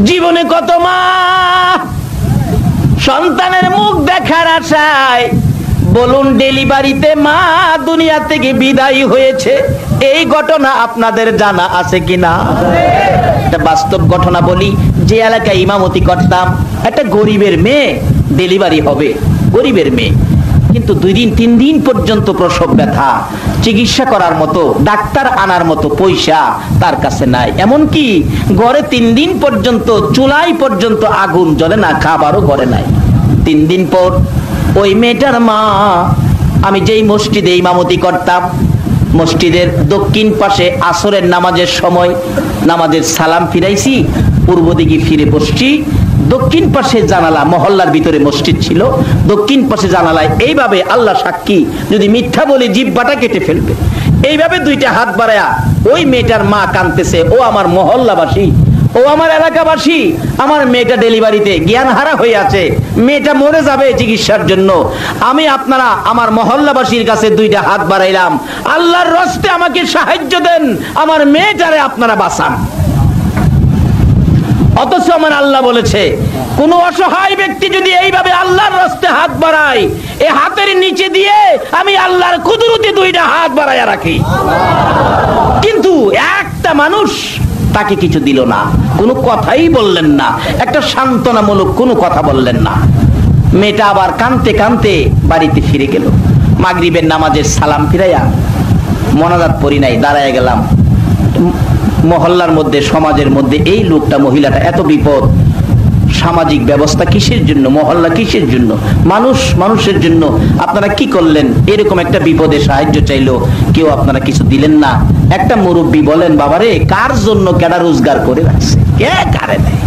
জীবনে কত মা সন্তানের মুখ দেখার আশায় বলুন ডেলিভারিতে মা দুনিয়া থেকে বিদায় হয়েছে। এই ঘটনা আপনাদের জানা আছে কিনা? একটা বাস্তব ঘটনা বলি। যে এলাকায় ইমামতি করতাম, একটা গরিবের মেয়ে ডেলিভারি হবে, গরিবের মেয়ে, কিন্তু 2 দিন 3 দিন পর্যন্ত প্রসব ব্যথা, চিকিৎসা করার মতো, ডাক্তার আনার মতো পয়সা তার কাছে নাই। এমনকি ঘরে 3 দিন পর্যন্ত চুলাই পর্যন্ত আগুন জ্বলে না, খাবারও ঘরে নাই। 3 দিন পর ওই মেয়েটার মা, আমি যেই মসজিদে ইমামতি করতাম, মসজিদের দক্ষিণ পাশে আসরের নামাজের সময় নামাজের সালাম ফিরাইছি, পূর্ব দিকে ফিরে বসছি, দক্ষিণ পাশে জানালা, মহল্লার ভিতরে মসজিদ ছিল, দক্ষিণ পাশে জানালায় এইভাবে, আল্লাহ সাক্ষী যদি মিথ্যা বলে জিহ্বাটা কেটে ফেলবে, এইভাবে 2টা হাত বাড়ায়া ওই মেয়েটার মা কাঁদতেছে, ও আমার মহল্লাবাসী, ও আমার এলাকাবাসী, আমার মেয়েটা ডেলিভারিতে জ্ঞান হারা হয়ে আছে, মেয়েটা মরে যাবে চিকিৎসার জন্য, আমি আপনারা আমার মহল্লাবাসীর কাছে 2টা হাত বাড়াইলাম, আল্লাহর রস্তে আমাকে সাহায্য দেন, আমার মেয়েটারে আপনারা বাঁচান। অথচ আমার আল্লাহ বলেছে, কোন অসহায় ব্যক্তি যদি এইভাবে আল্লাহর রাস্তে হাত বাড়ায়, এই হাতের নিচে দিয়ে আমি আল্লাহর কুদরতে 2টা হাত বাড়াইয়া রাখি। কিন্তু একটা মানুষ তাকে কিছু দিল না, কোনো কথাই বললেন না, একটা সান্ত্বনামূলক কোনো কথা বললেন না। মেয়েটা আবার কাঁদতে কাঁদতে বাড়িতে ফিরে গেল। মাগরিবের নামাজের সালাম ফিরাইয়া মোনাজাত পড়ি নাই, দাঁড়ায় গেলাম। মহল্লার মধ্যে, সমাজের মধ্যে এই লোকটা, মহিলাটা এত বিপদ, সামাজিক ব্যবস্থা কিসের জন্য, মহল্লা কিসের জন্য, মানুষের জন্য, আপনারা কি করলেন? এরকম একটা বিপদে সাহায্য চাইলো, কেউ আপনারা কিছু দিলেন না। একটা মুরব্বী বলেন, বাবারে কার জন্য কেডা রোজগার করে রাখছে, কে কারে দেয়?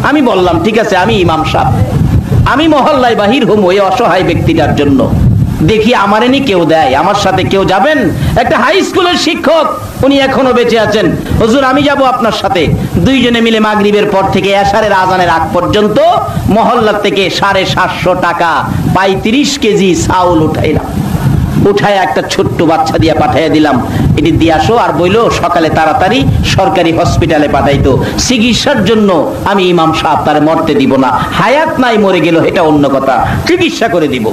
আমি বললাম, ঠিক আছে, আমি ইমাম সাহেব, আমি মহল্লায় বাহির হম ওই অসহায় ব্যক্তিটার জন্য, দেখি আমারেনি কেউ দেয়, আমার সাথে কেউ যাবেন? একটা হাই স্কুলের শিক্ষক, উনি এখনো বেঁচে আছেন, হুজুর আমি যাব আপনার সাথে। 2 জনে মিলে মাগরিবের পর থেকে এশারের আজানের আগ পর্যন্ত মহল্লা থেকে 750 টাকা 35 কেজি চাউল উঠাইলাম, উঠায় একটা ছোট্ট বাচ্চা দিয়া পাঠাইয়া দিলাম, এটি দিয়ে আসো, আর বইলো সকালে তাড়াতাড়ি সরকারি হসপিটালে পাঠাইতো, চিকিৎসার জন্য আমি ইমাম সাহেব তারে মরতে দিব না, হায়াত নাই মরে গেল এটা অন্য কথা, চিকিৎসা করে দিব।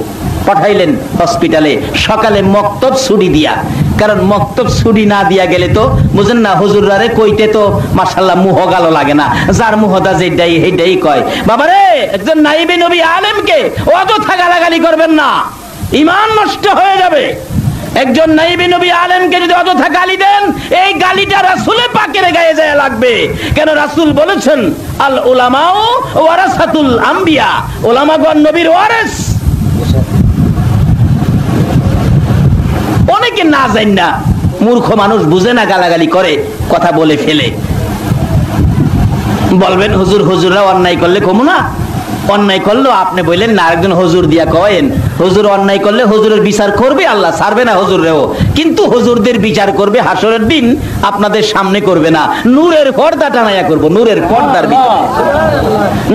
পাঠাইলেন হসপিটালে, সকালে মক্তব ছুটি দিয়া, কারণ মক্তব ছুটি না দিয়া গেলে তো বুঝেন না, হুজুররারে কইতে তো মাশাআল্লাহ মুহ গালো লাগে না, যার মুহদা যেটাই হেটাই কয়। বাবারে একজন নাইবে নবী আলেমকে অযথা গালাগালি করবেন না, ঈমান নষ্ট হয়ে যাবে। একজন নাইবে নবী আলেমকে যদি অযথা গালি দেন, এই গালিটা রাসূলের পাকের গায়ে যায় লাগবে। কেন রাসূল বলেছেন, আল উলামাউ ওয়ারাসাতুল আম্বিয়া, উলামাগণ নবীর ওয়ারিস। অনেকে না জান না, মূর্খ মানুষ বুঝে না, গালাগালি করে, কথা বলে ফেলে। বলবেন হুজুররা অন্যায় করলে কমু না? অন্যায় করলেও আপনি বললেন না, আরেকজন হুজুর দিয়া কয়েন, হুজুর অন্যায় করলে হুজুরের বিচার করবে আল্লাহ, ছাড়বে না হুজুরেও, কিন্তু হুজুরদের বিচার করবে হাসরের দিন, আপনাদের সামনে করবে না, নূরের পর্দা টানাইয়া করবো, নূরের পর্দার ভিতরে।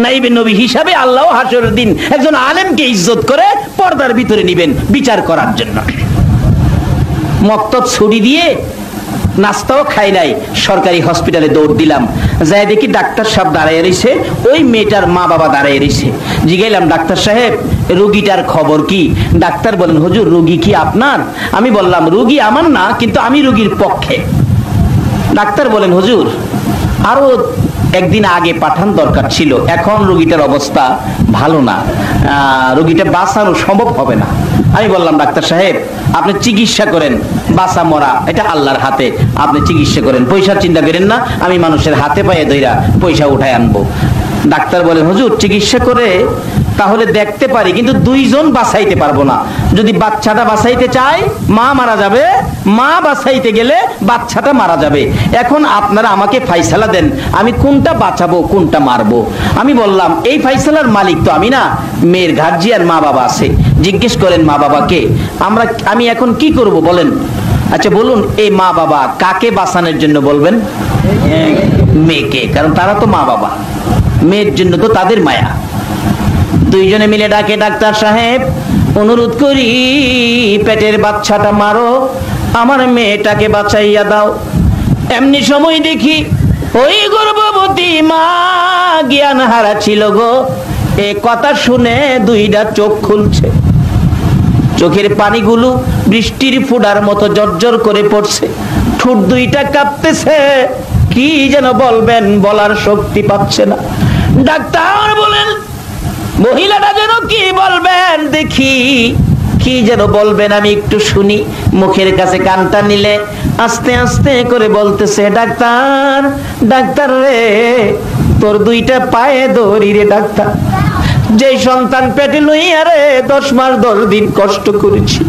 নাইবে নবী হিসাবে আল্লাহ হাসরের দিন একজন আলেমকে ইজ্জত করে পর্দার ভিতরে নিবেন বিচার করার জন্য। মক্তব ছুটি দিয়ে নাস্তাও খাই নাই, সরকারি হসপিটালে দৌড় দিলাম, যাই দেখি ডাক্তার সাহেব দাঁড়ায় রয়েছে, ওই মেয়েটার মা বাবা দাঁড়ায় রয়েছে। জিগাইলাম, ডাক্তার সাহেব রোগীটার খবর কি? ডাক্তার বলেন, হুজুর রোগী কি আপনার? আমি বললাম, রোগী আমার না, কিন্তু আমি রোগীর পক্ষে। ডাক্তার বলেন, হুজুর আরো একদিন আগে পাঠান দরকার ছিল, এখন রোগীটার অবস্থা ভালো না, রোগীটা বাঁচানো সম্ভব হবে না। আমি বললাম, ডাক্তার সাহেব আপনি চিকিৎসা করেন, বাঁচা মরা এটা আল্লাহর হাতে, আপনি চিকিৎসা করেন, পয়সার চিন্তা করেন না, আমি মানুষের হাতে পায়ে ধইরা পয়সা উঠায় আনবো। ডাক্তার বলেন, হুজুর চিকিৎসা করে তাহলে দেখতে পারি, কিন্তু 2 জন বাঁচাইতে পারবো না। যদি বাচ্চাটা বাঁচাইতে চায় মা মারা যাবে, মা বাঁচাইতে গেলে বাচ্চাটা মারা যাবে। এখন আপনারা আমাকে ফাইসালা দেন, আমি কোনটা বাঁচাবো কোনটা মারবো। আমি বললাম, এই ফাইসালার মালিক তো আমি না, মেয়ের গার্জিয়ান মা বাবা আছে, জিজ্ঞেস করেন মা বাবাকে, আমি এখন কি করব বলেন। আচ্ছা বলুন, এই মা বাবা কাকে বাঁচানোর জন্য বলবেন? মেয়েকে, কারণ তারা তো মা বাবা, মেয়ের জন্য তো তাদের মায়া। 2 জনে মিলে ডাকে, ডাক্তার সাহেব অনুরোধ করি পেটের বাচ্চাটা মারো, আমার মেয়েটাকে বাঁচাইয়া দাও। এমনি সময় দেখি ওই গর্ভবতী মা জ্ঞান হারা ছিল গো। এ কথা শুনে দুইটা চোখ খুলছে, চোখের পানিগুলো বৃষ্টির ফোঁটার মতো জর্জর করে পড়ছে, ঠোঁট দুইটা কাঁপতেছে, কি যেন বলবেন বলার শক্তি পাচ্ছে না। ডাক্তার বলেন, মহিলাটা যেন কি বলবেন দেখি, কি যেন বলবেন আমি একটু শুনি। মুখের কাছে কানটা নিলে আস্তে আস্তে করে বলতেছে, ডাক্তার, ডাক্তার রে, তোর দুইটা পায়ে ধরি রে ডাক্তার। যে সন্তান পেটে লইয়া রে 10 মাস 10 দিন কষ্ট করেছি,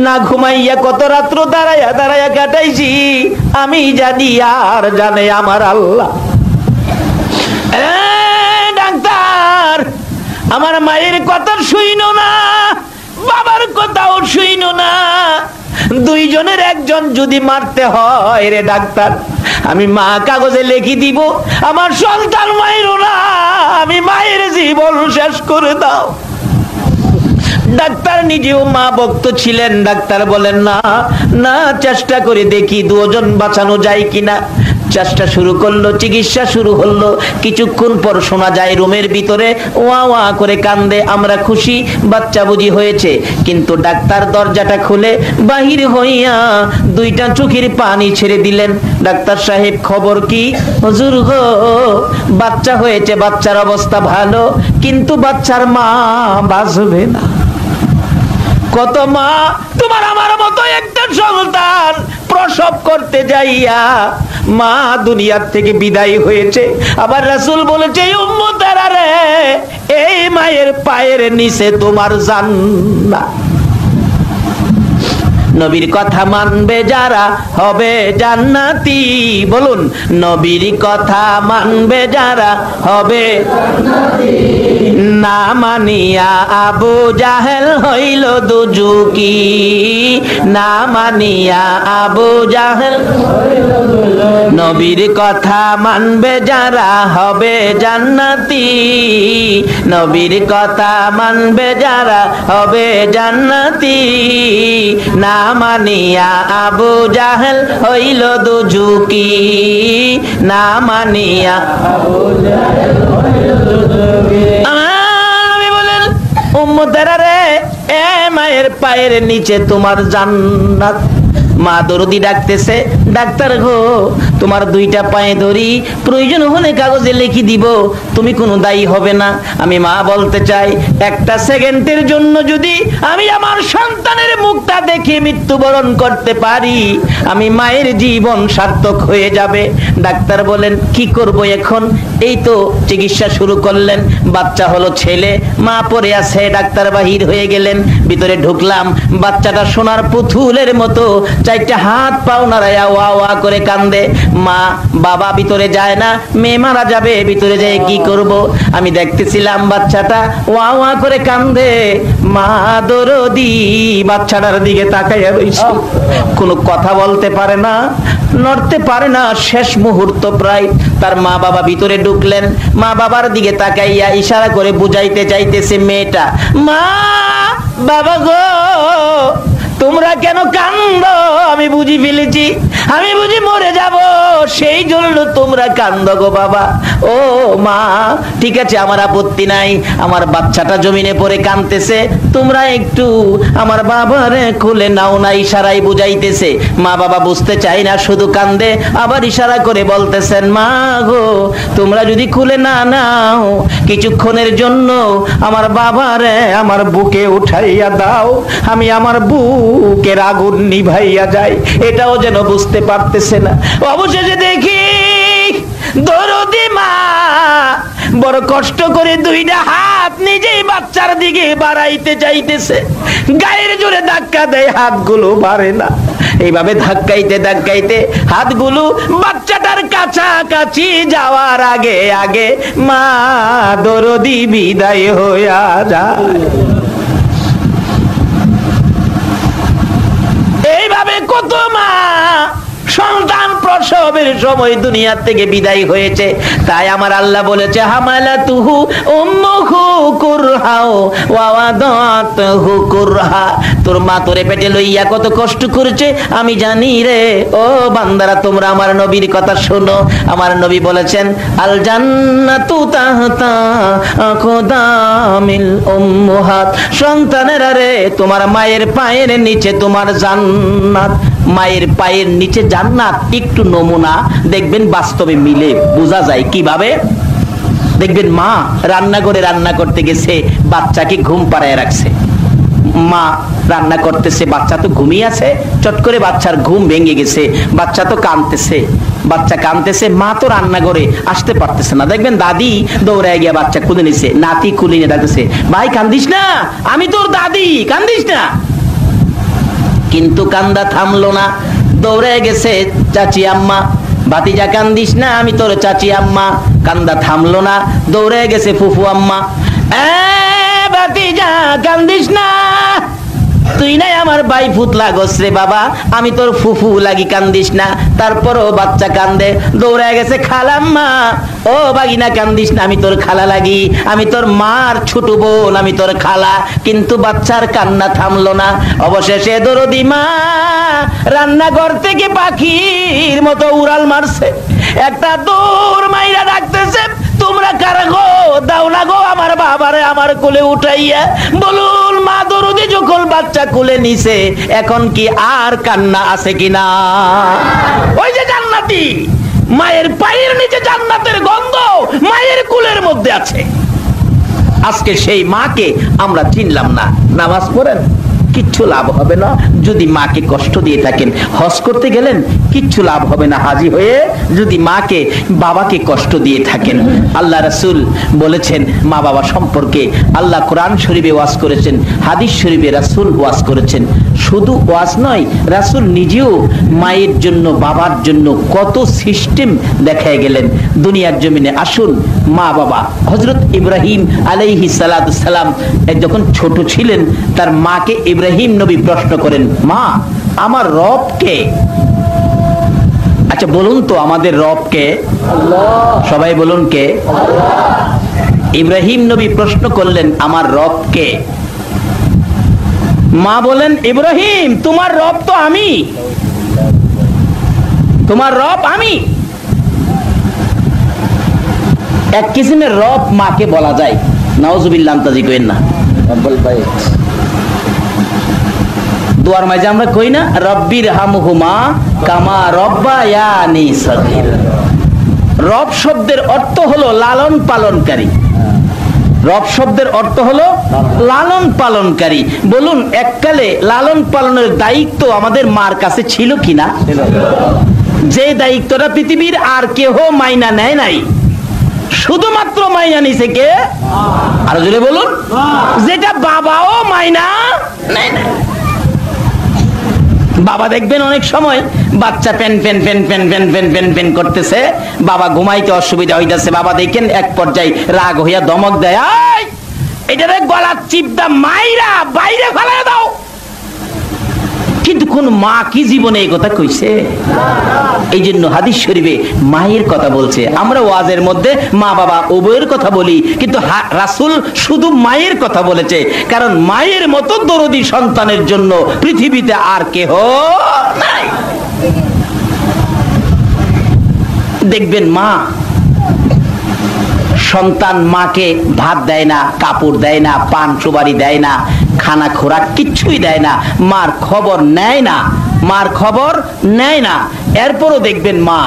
না ঘুমাইয়া কত রাত্র দাঁড়াইয়া দাঁড়াইয়া কাটাইছি, আমি জানি আর জানে আমার আল্লাহ। ডাক্তার, আমার মায়ের কথা শুইনো না, বাবার কথাও শুইনো না, দুইজনের একজন যদি মারতে হয় রে ডাক্তার, আমি মা কাগজে লিখে দিব, আমার সন্তান মায়েরও না, আমি মায়ের জীবন শেষ করে দাও। ডাক্তার নিজেও মা ভক্ত ছিলেন। ডাক্তার বলেন, না না, চেষ্টা করে দেখি দুজন বাঁচানো যায় কিনা। চেষ্টা শুরু করলো, চিকিৎসা শুরু হলো। কিছুক্ষণ পর শোনা যায় রুমের ভিতরে ওয়া ওয়া করে কান্দে, আমরা খুশি, বাচ্চা বুঝি হয়েছে। কিন্তু ডাক্তার দরজাটা খুলে বাহির হইয়া দুইটা চোখের পানি ছেড়ে দিলেন। ডাক্তার সাহেব, খবর কি? হুজুর গো, বাচ্চা হয়েছে, বাচ্চার অবস্থা ভালো, কিন্তু বাচ্চার মা বাঁচবে না। কত মা তোমার আমার মতো একটা সন্তান প্রসব করতে যাইয়া মা দুনিয়ার থেকে বিদায় হয়েছে। আবার রাসূল বলেছে, উম্মতেরা রে, এই মায়ের পায়ের নিচে তোমার জান্নাত। নবীর কথা মানবে যারা হবে জান্নাতি। বলুন, নবীর কথা মানবে যারা হবে জান্নাতি। না মানিয়া আবু জাহেল হইল দুজুকি, না মানিয়া আবু জাহেল হইল দুজুকি। নবীর কথা মানবে যারা হবে জান্নাতি, নবীর কথা মানবে যারা হবে জান্নাতি। না মানিয়া আবু জাহেল হইল দুজুকি, না মানিয়া আবু জাহেল হইল দুজুকি। আমি বলেন, উম্মতেরা রে, এ মায়ের পায়ের নিচে তোমার জান্নাত। মা দরদি ডাকতেছে, ডাক্তার গো, তোমার দুইটা পায়ে ধরি, প্রয়োজন হলে কাগজে লিখে দিব, তুমি কোনো দায়ী হবে না। আমি মা বলতে চাই, একটা সেকেন্ডের জন্য যদি আমি আমার সন্তানের মুখটা দেখে মৃত্যুবরণ করতে পারি, আমি মায়ের জীবন সার্থক হয়ে যাবে। ডাক্তার বলেন, কি করব এখন? এই তো চিকিৎসা শুরু করলেন, বাচ্চা হলো ছেলে, মা পড়ে আছে। ডাক্তার বাহির হয়ে গেলেন, ভিতরে ঢুকলাম, বাচ্চাটা সোনার পুতুলের মতো চারটা হাত পাও নাড়ায়া ওয়া ওয়া করে কান্দে। মা বাবা ভিতরে যায় না, মেয়ে মারা যাবে, ভিতরে যায় কি করব? আমি দেখতেছিলাম বাচ্চাটা ওয়া ওয়া করে কান্দে, মা দরদি বাচ্চাটার দিকে তাকাইয়া রইছে, কোনো কথা বলতে পারে না, নড়তে পারে না। শেষ মুহূর্ত প্রায়, তার মা বাবা ভিতরে ঢুকলেন, মা বাবার দিকে তাকাইয়া ইশারা করে বুঝাইতে চাইতেছে মেয়েটা, মা বাবা গো, তোমরা কেন কান্দো? আমি বুঝি ফেলেছি, আমি বুঝি মরে যাব, সেই জন্য তোমরা কান্দো গো বাবা। ও মা, ঠিক আছে, আমার আপত্তি নাই, আমার বাচ্চাটা জমিনে পড়ে কাঁদতেছে, তোমরা একটু আমার বাবারে খুলে নাও না। ইশারায় বুঝাইতেছে, মা বাবা বুঝতে চাই না, শুধু কান্দে। আবার ইশারা করে বলতেছেন, মা গো, তোমরা যদি খুলে না নাও, কিছুক্ষণের জন্য আমার বাবারে আমার বুকে উঠাইয়া দাও, আমি আমার বুকের আগুন নিভাইয়া যাই। এটাও যেন বুঝতে পারতেছে না। অবশেষে দেখি দরদি মা বড় কষ্ট করে দুইটা হাত নিজেই বাচ্চার দিকে বাড়াইতে চাইতেছে, গায়ের জোরে ধাক্কা দেয়, হাতগুলো বাড়ে না। এইভাবে ধাক্কাইতে ধাক্কাইতে হাতগুলো বাচ্চাটার কাছাকাছি যাওয়ার আগে আগে মা দরদি বিদায় হইয়া যায়। এইভাবে কত মা সন্তান প্রসবের সময় দুনিয়া থেকে বিদায় হয়েছে। তাই আমার আল্লাহ বলেছে হামালাতুহু উম্মুহু কুরহা ওয়া ওয়াদাতুহু কুরহা, তোর মা তোরে পেটে লইয়া কত কষ্ট করেছে আমি জানি রে। ও বান্দারা, তোমরা আমার নবীর কথা শোনো। আমার নবী বলেছেন আল জান্নাতু তাহতা আকদামিল উম্মাহাত, সন্তানেরা রে, তোমার মায়ের পায়ের নিচে তোমার জান্নাত। মায়ের পায়ের নিচে জান্নাত একটু নমুনা দেখবেন বাস্তবে মিলে বোঝা যায় কিভাবে। দেখবেন মা রান্নাঘরে রান্না করতে গেছে, বাচ্চাকে ঘুম পাড়ায় রাখছে। মা রান্না করতেছে, বাচ্চা তো ঘুমিয়ে আছে, চট করে বাচ্চার ঘুম ভেঙে গেছে, বাচ্চা তো কাঁদতেছে, বাচ্চা কাঁদতেছে, মা তো রান্নাঘরে আসতে পারতেছে না। দেখবেন দাদি দৌড়ায় গিয়ে বাচ্চা খুলে নিছে, নাতি খুলে নিয়ে ডাকতেছে ভাই কান্দিস না, আমি তোর দাদি, কান্দিস না। কিন্তু কান্দা থামলো না, দৌড়ায় গেছে চাচি আম্মা, ভাতিজা কান্দিস না, আমি তোর চাচি আম্মা। কান্দা থামলো না, দৌড়ায় গেছে ফুফু আম্মা, ভাতিজা কান্দিস না, তুই নাই আমার ভাই ফুত লাগস রে বাবা, আমি তোর ফুফু লাগি, কান্দিস না। তারপরও বাচ্চা কান্দে, দৌড়ায় গেছে খালাম্মা, ও বাগিনা কান্দিস না, আমি তোর খালা লাগি, আমি তোর মার ছোট বোন, আমি তোর খালা। কিন্তু বাচ্চার কান্না থামলো না। অবশেষে দরদি মা রান্নাঘর থেকে পাখির মতো উড়াল মারছে, একটা দৌড় মাইরা ডাকতেছে তোমরা কারা গো, দাও না গো আমার বাবারে আমার কোলে উঠাইয়া। বলুন মা দরদি যখন বাচ্চা কোলে নিছে, এখন কি আর কান্না আছে কিনা? ওই যে জান্নাতি, মায়ের পায়ের নিচে জান্নাতের গন্ধ মায়ের কোলের মধ্যে আছে। আজকে সেই মাকে আমরা চিনলাম না। নামাজ পড়েন, কিচ্ছু লাভ হবে না যদি মাকে কষ্ট দিয়ে থাকেন। হজ করতে গেলেন, কিচ্ছু লাভ হবে না হাজী হয়ে যদি মাকে বাবাকে কষ্ট দিয়ে থাকেন। আল্লাহ রাসূল বলেছেন মা বাবা সম্পর্কে, আল্লাহ কোরআন শরীফে ওয়াজ করেছেন, হাদিস শরীফে রাসূল ওয়াজ করেছেন। শুধু ওয়াজ নয়, রাসূল নিজেও মায়ের জন্য বাবার জন্য কত সিস্টেম দেখায় গেলেন দুনিয়ার জমিনে। আসুন মা বাবা, হযরত ইব্রাহিম আলাইহিস সালাতু সালাম যখন ছোট ছিলেন, তার মাকে ইব্রাহিম নবী প্রশ্ন করেন, মা আমার রব কে? আচ্ছা বলুন তো আমাদের রব কে? আল্লাহ। সবাই বলুন কে? আল্লাহ। ইব্রাহিম নবী প্রশ্ন করলেন আমার রব কে? মা বলেন ইব্রাহিম তোমার রব তো আমি, তোমার রব আমি। এক কিসিমের রব মাকে বলা যায়, নাউজুবিল্লাহ, আন্তাজি কইেন না। দুয়ার মাঝে আমরা কই না রব্বির হামহুমা কামা রব্বায়ানি সগীরা। রব শব্দের অর্থ হলো লালন পালনকারী। রব শব্দের অর্থ হলো লালন পালনকারী। বলুন এককালে লালন পালনের দায়িত্ব আমাদের মার কাছে ছিল কিনা? যে দায়িত্বটা পৃথিবীর আর কেহ মাইনা নেয় নাই, শুধুমাত্র মাইনা নিছে কে? আর জোরে বলুন, যেটা বাবাও মাইনা নেয় না। বাবা দেখবেন অনেক সময় বাচ্চা pen pen pen pen pen pen pen pen করতেছে, বাবা ঘুমাইতে অসুবিধা হইতেছে, বাবা দেখেন এক পর্যায়ে রাগ হইয়া ধমক দেয়, এটারে গলার চিপদা মাইরা বাইরে ফেলায় দাও। কিন্তু কোন মা কি জীবনে এই কথা কইছে? এই জন্য হাদিস শরীফে মায়ের কথা বলছে। আমরা ওয়াজের মধ্যে মা বাবা উভয়ের কথা বলি, কিন্তু রাসূল শুধু মায়ের কথা বলেছে, কারণ মায়ের মতো দরদি সন্তানের জন্য পৃথিবীতে আর কেহ নাই। দেখবেন মা সন্তান মাকে ভাত দেয় না, কাপড় দেয় না, পান সুপারি দেয় না, খানা খোরাক কিচ্ছুই দেয় না, মার খবর নেয় না, মার খবর নেয় না। এরপরও দেখবেন মা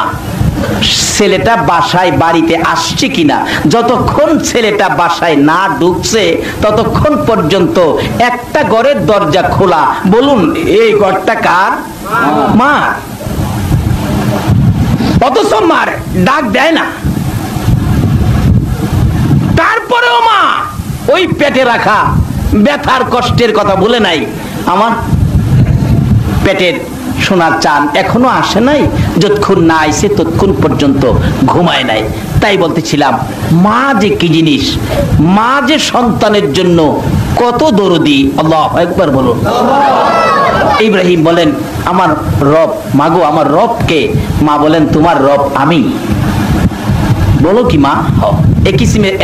ছেলেটা বাসায় বাড়িতে আসছে কিনা, যতক্ষণ ছেলেটা বাসায় না ঢুকছে ততক্ষণ পর্যন্ত একটা ঘরের দরজা খোলা। বলুন এই ঘরটা কার? মা। অথচ মার ডাক দেয় না। তারপরেও মা ওই পেটে রাখা ব্যথার কষ্টের কথা বলে নাই, আমার পেটের সোনার চান এখনো আসে নাই, যতক্ষণ না আইছে ততক্ষণ পর্যন্ত ঘুমায় নাই। তাই বলতেছিলাম মা যে কি জিনিস, মা যে সন্তানের জন্য কত দরদি। আল্লাহু আকবার বলুন। ইব্রাহিম বলেন আমার রব, মাগো আমার রব কে? মা বলেন তোমার রব আমি। বলো কি মা?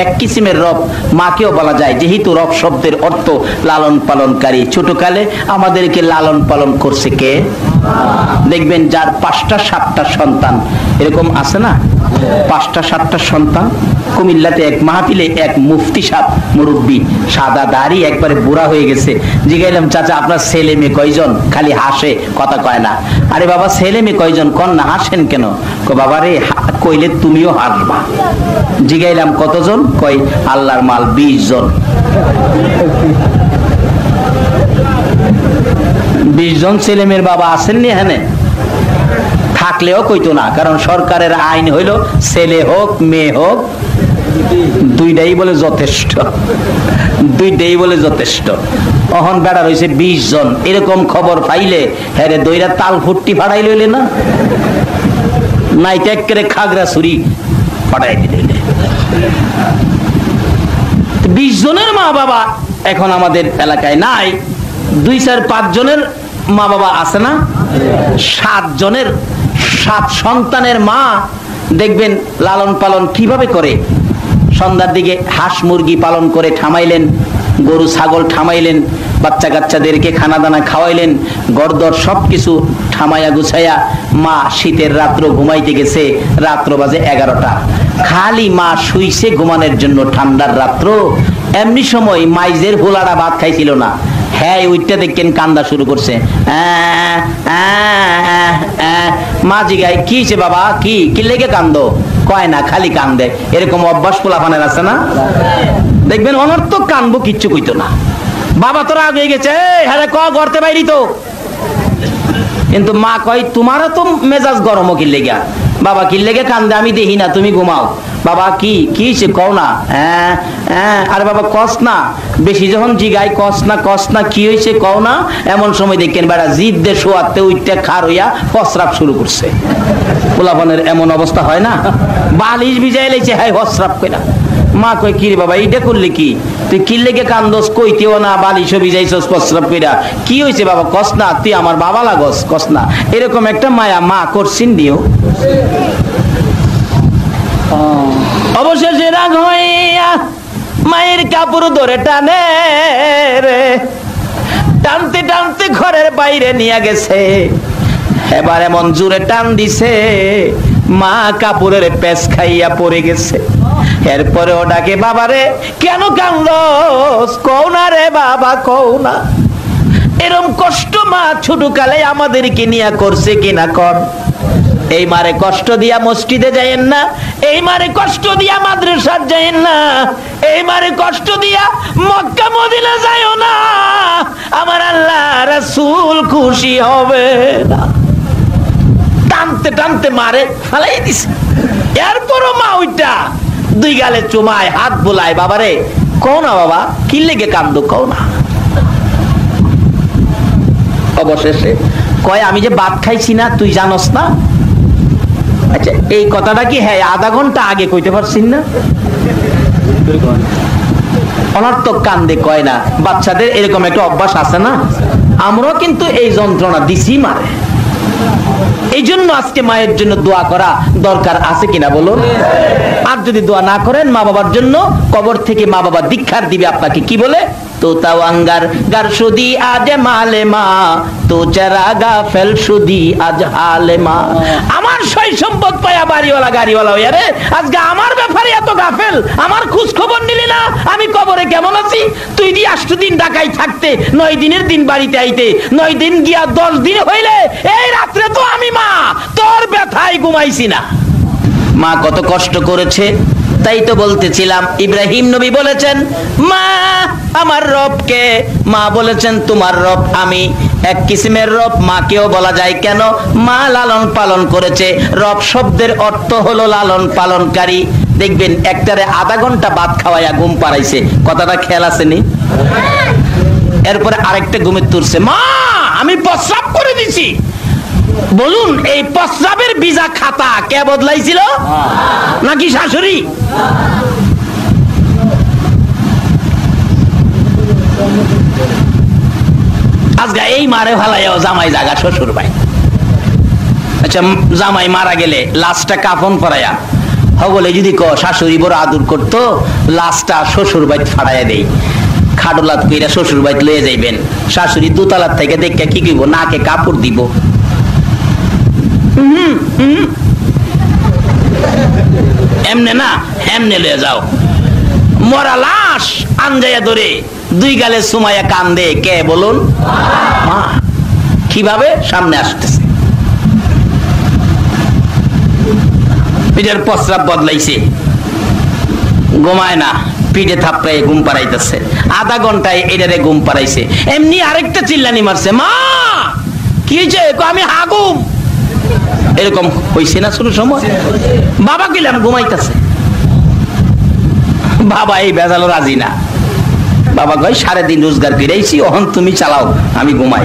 এক কিসিমের রব মাকেও বলা যায়, যেহেতু রব শব্দের অর্থ লালন পালনকারী। ছোটকালে আমাদেরকে লালন পালন করছে কে? দেখবেন যার 5টা 7টা সন্তান, এরকম আছে না? 5টা 7টা সন্তান। কুমিল্লাতে এক মাহফিলে এক মুফতি সাহেব মুরব্বী, সাদা দাড়ি, একবারে বুড়া হয়ে গেছে। জিজ্ঞাইলাম চাচা আপনার ছেলে মেয়ে কয়জন? খালি হাসে, কথা কয় না। আরে বাবা ছেলে মেয়ে কয়জন? কন না, হাসেন কেন? বাবা রে কইলে তুমিও হাসবা। জিজ্ঞাইলাম কতজন? কয় আল্লাহর মাল 20 জন। 20 জন ছেলে মেয়ের বাবা আসেননি এখানে? থাকলেও কইতো না, কারণ সরকারের আইন হইল ছেলে হোক মেয়ে হোক দুইটাই বলে যথেষ্ট, দুইটাই বলে যথেষ্ট। অহন বেড়া রয়েছে 20 জন। এরকম খবর পাইলে হ্যাঁ রে দইরা তাল ফুটটি ফাড়াই লইলে না, নাই টেক্কেরে খাগড়া ছুরি ফাটাই দিলে। 20 জনের মা বাবা এখন আমাদের এলাকায় নাই। 2-4-5 জনের মা বাবা আছে না? 7 জনের 7 সন্তানের মা দেখবেন লালন পালন কিভাবে করে। সন্ধ্যার দিকে হাঁস মুরগি পালন করে ঠামাইলেন, গরু ছাগল ঠামাইলেন, বাচ্চা কাচ্চাদেরকে খানা দানা খাওয়াইলেন, গড়দর সবকিছু ঠামাইয়া গুছাইয়া মা শীতের রাত্র ঘুমাইতে গেছে। রাত্র বাজে 11টা, খালি মা শুইছে ঘুমানোর জন্য ঠান্ডার রাত্র। এমনি সময় মাইজের ভোলাটা ভাত খাইছিল না, হ্যাঁ ওইটা দেখেন কান্দা শুরু করছে। মা জিগায় কি হয়েছে বাবা, কি কি লেগে কান্দো? কয় না, খালি কান্দে। এরকম অভ্যাস পোলাপানের আছে না? দেখবেন অনর্থক কানবো, কিচ্ছু কইতো না। বাবা তোরা আগে গেছে, হ্যাঁ ক গড়তে বাইরি তো। কিন্তু মা কয় তোমারও তো মেজাজ গরম কি লেগা? বাবা কি লেগে কান্দে? আমি দেখি না, তুমি ঘুমাও। বাবা কি কি হয়েছে কও না? আরে বাবা কস না, বেশি যখন জিগাই কস না কি হয়েছে কও না। এমন সময় দেখেন বেড়া জিদ দে শোয়াতে উইটা খার হইয়া প্রস্রাব শুরু করছে। পোলাপানের এমন অবস্থা হয় না? বালিশ ভিজাই লাইছে, হ্যাঁ প্রস্রাব কইরা। মা কই কি রে বাবা এইটা করলে কি? তুই কি লেগে কান্দোস? কইতেও না, বালিশও ভিজাইছস প্রস্রাব কইরা। কি হয়েছে বাবা কস না, তুই আমার বাবা লাগস, কস না। এরকম একটা মায়া মা করছিন দিও। অবশেষে রাগ হইয়া মায়ের কাপড় ধরে টানে রে, টানতে টানতে ঘরের বাইরে নিয়ে গেছে। এবার এমন জোরে টান দিছে মা কাপড়ের পেঁচ খাইয়া পড়ে গেছে। এরপরে ও ডাকে বাবারে কেন কান্দস? কও না রে বাবা, কও না। এরম কষ্ট মা ছোটকালে আমাদেরকে নিয়ে করছে কিনা কর। এই মারে কষ্ট দিয়া মসজিদে যাইয়েন না, এই মারে কষ্ট দিয়া মাদ্রাসায় যাইয়েন না, এই মারে কষ্ট দিয়া মক্কা মদিনা যাইও না, আমার আল্লাহ রাসূল খুশি হবে না। টানতে টানতে মারে ফালাই দিছে। এরপরও মা ওইটা 2 গালে চুমায়, হাত বোলায়, বাবারে কও না বাবা কি লেগে কান্দো, কও না। অবশেষে কয় আমি যে ভাত খাইছি না তুই জানোস না? আচ্ছা এই কথাটা কি হ্যাঁ আধা ঘন্টা আগে কইতে পারছিস না? অনর্থক কান্দে কয় না। বাচ্চাদের এরকম একটা অভ্যাস আছে না? আমরাও কিন্তু এই যন্ত্রণা দিছি মারে। এই জন্য আজকে মায়ের জন্য দোয়া করা দরকার আছে কিনা বলুন? আর যদি দোয়া না করেন মা বাবার জন্য, কবর থেকে মা বাবা দীক্ষার দিবে আপনাকে। কি বলে? তো তাওয়াঙ্গার গার সুদি আজ মালে মা, তো যারা গাফেল সুদি আজ হালে মা। আমার সই সম্পদ পায়া বাড়িওয়ালা গাড়িওয়ালা হইয়া রে, আজকে আমার ব্যাপারে এত গাফেল, আমার খোঁজ খবর নিলি না আমি কবরে কেমন আছি। তুই দি 8 দিন ঢাকায় থাকতে, 9 দিনের দিন বাড়িতে আইতে, 9 দিন গিয়া 10 দিন হইলে এই রাত্রে তো আমি মা তোর ব্যথায় ঘুমাইছি না। মা কত কষ্ট করেছে। তাই তো বলতেছিলাম ইব্রাহিম নবী বলেছেন মা আমার রবকে, মা বলেছেন তোমার রব আমি। এক কিসিমের রব মাকেও বলা যায় কেন? মা লালন পালন করেছে। রব শব্দের অর্থ হলো লালন পালনকারী। দেখবেন একটারে আধা ঘন্টা ভাত খাওয়াইয়া ঘুম পাড়াইছে, কথাটা খেয়াল আসেনি? এরপরে আরেকটা ঘুমের তুলছে, মা আমি প্রস্রাব করে দিছি। বলুন এই প্রস্রাবের ভিজা খাতা কে বদলাইছিল? নাকি শাশুড়ি? আজকে এই মারে ভালাইও জামাই জাগা শ্বশুর ভাই। আচ্ছা, জামাই মারা গেলে লাশটা কাফন পরাইয়া হগলে যদি ক শাশুড়ি বড় আদর করতো, লাশটা শ্বশুর বাইত ফাড়াইয়া দেই, খাডলাত কইরা শ্বশুর বাইত লয়ে যাইবেন। শাশুড়ি দোতলার থেকে দেখে কি কইব, নাকে কাপড় দিব, এমনে না এমনে লয়ে যাও। মরা লাশ আনজাইয়া ধরে দুই গালে সুমাইয়া কান্দে, কে বলুন? মা। কিভাবে? সামনে আসতেছে, পিঠের প্রস্রাব বদলাইছে, ঘুমায় না, পিঠে থাপড়ায় ঘুম পাড়াইতেছে, আধা ঘন্টায় এটারে ঘুম পাড়াইছে। এমনি আরেকটা চিল্লানি মারছে, মা কি হয়েছে? আমি হাগুম। এরকম হয়েছে না শুরু সময়? বাবা কইলাম ঘুমাইতেছে। বাবা এই বেজালো রাজি না। বাবা কয় সারাদিন রোজগার করেছি, অহন তুমি চালাও, আমি ঘুমাই।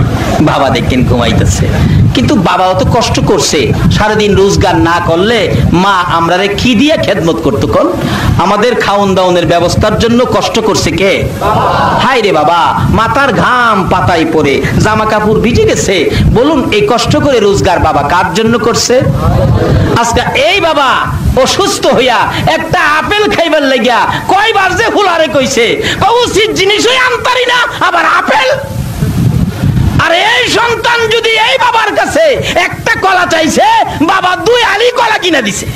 বাবা দেখেন ঘুমাইতেছে, কিন্তু বাবাও তো কষ্ট করছে। সারাদিন রোজগার না করলে মা আমরারে কি দিয়ে খেদমত করতো? কোন আমাদের খাওন দাওনের ব্যবস্থার জন্য কষ্ট করছে কে? হাই রে বাবা, মাথার ঘাম পাতায় পড়ে জামা কাপড় ভিজে গেছে। বলুন এই কষ্ট করে রোজগার বাবা কার জন্য করছে? আজকে এই বাবা অসুস্থ হইয়া একটা আপেল খাইবার লাগিয়া কয়বার যে ফুলারে কইছে, উচিত জিনিসই আনতারি না, আবার আপেল। আর এই সন্তান যদি এই বাবার কাছে একটা কলা চাইছে, বাবা 2 আলি কলা কিনা দিছে।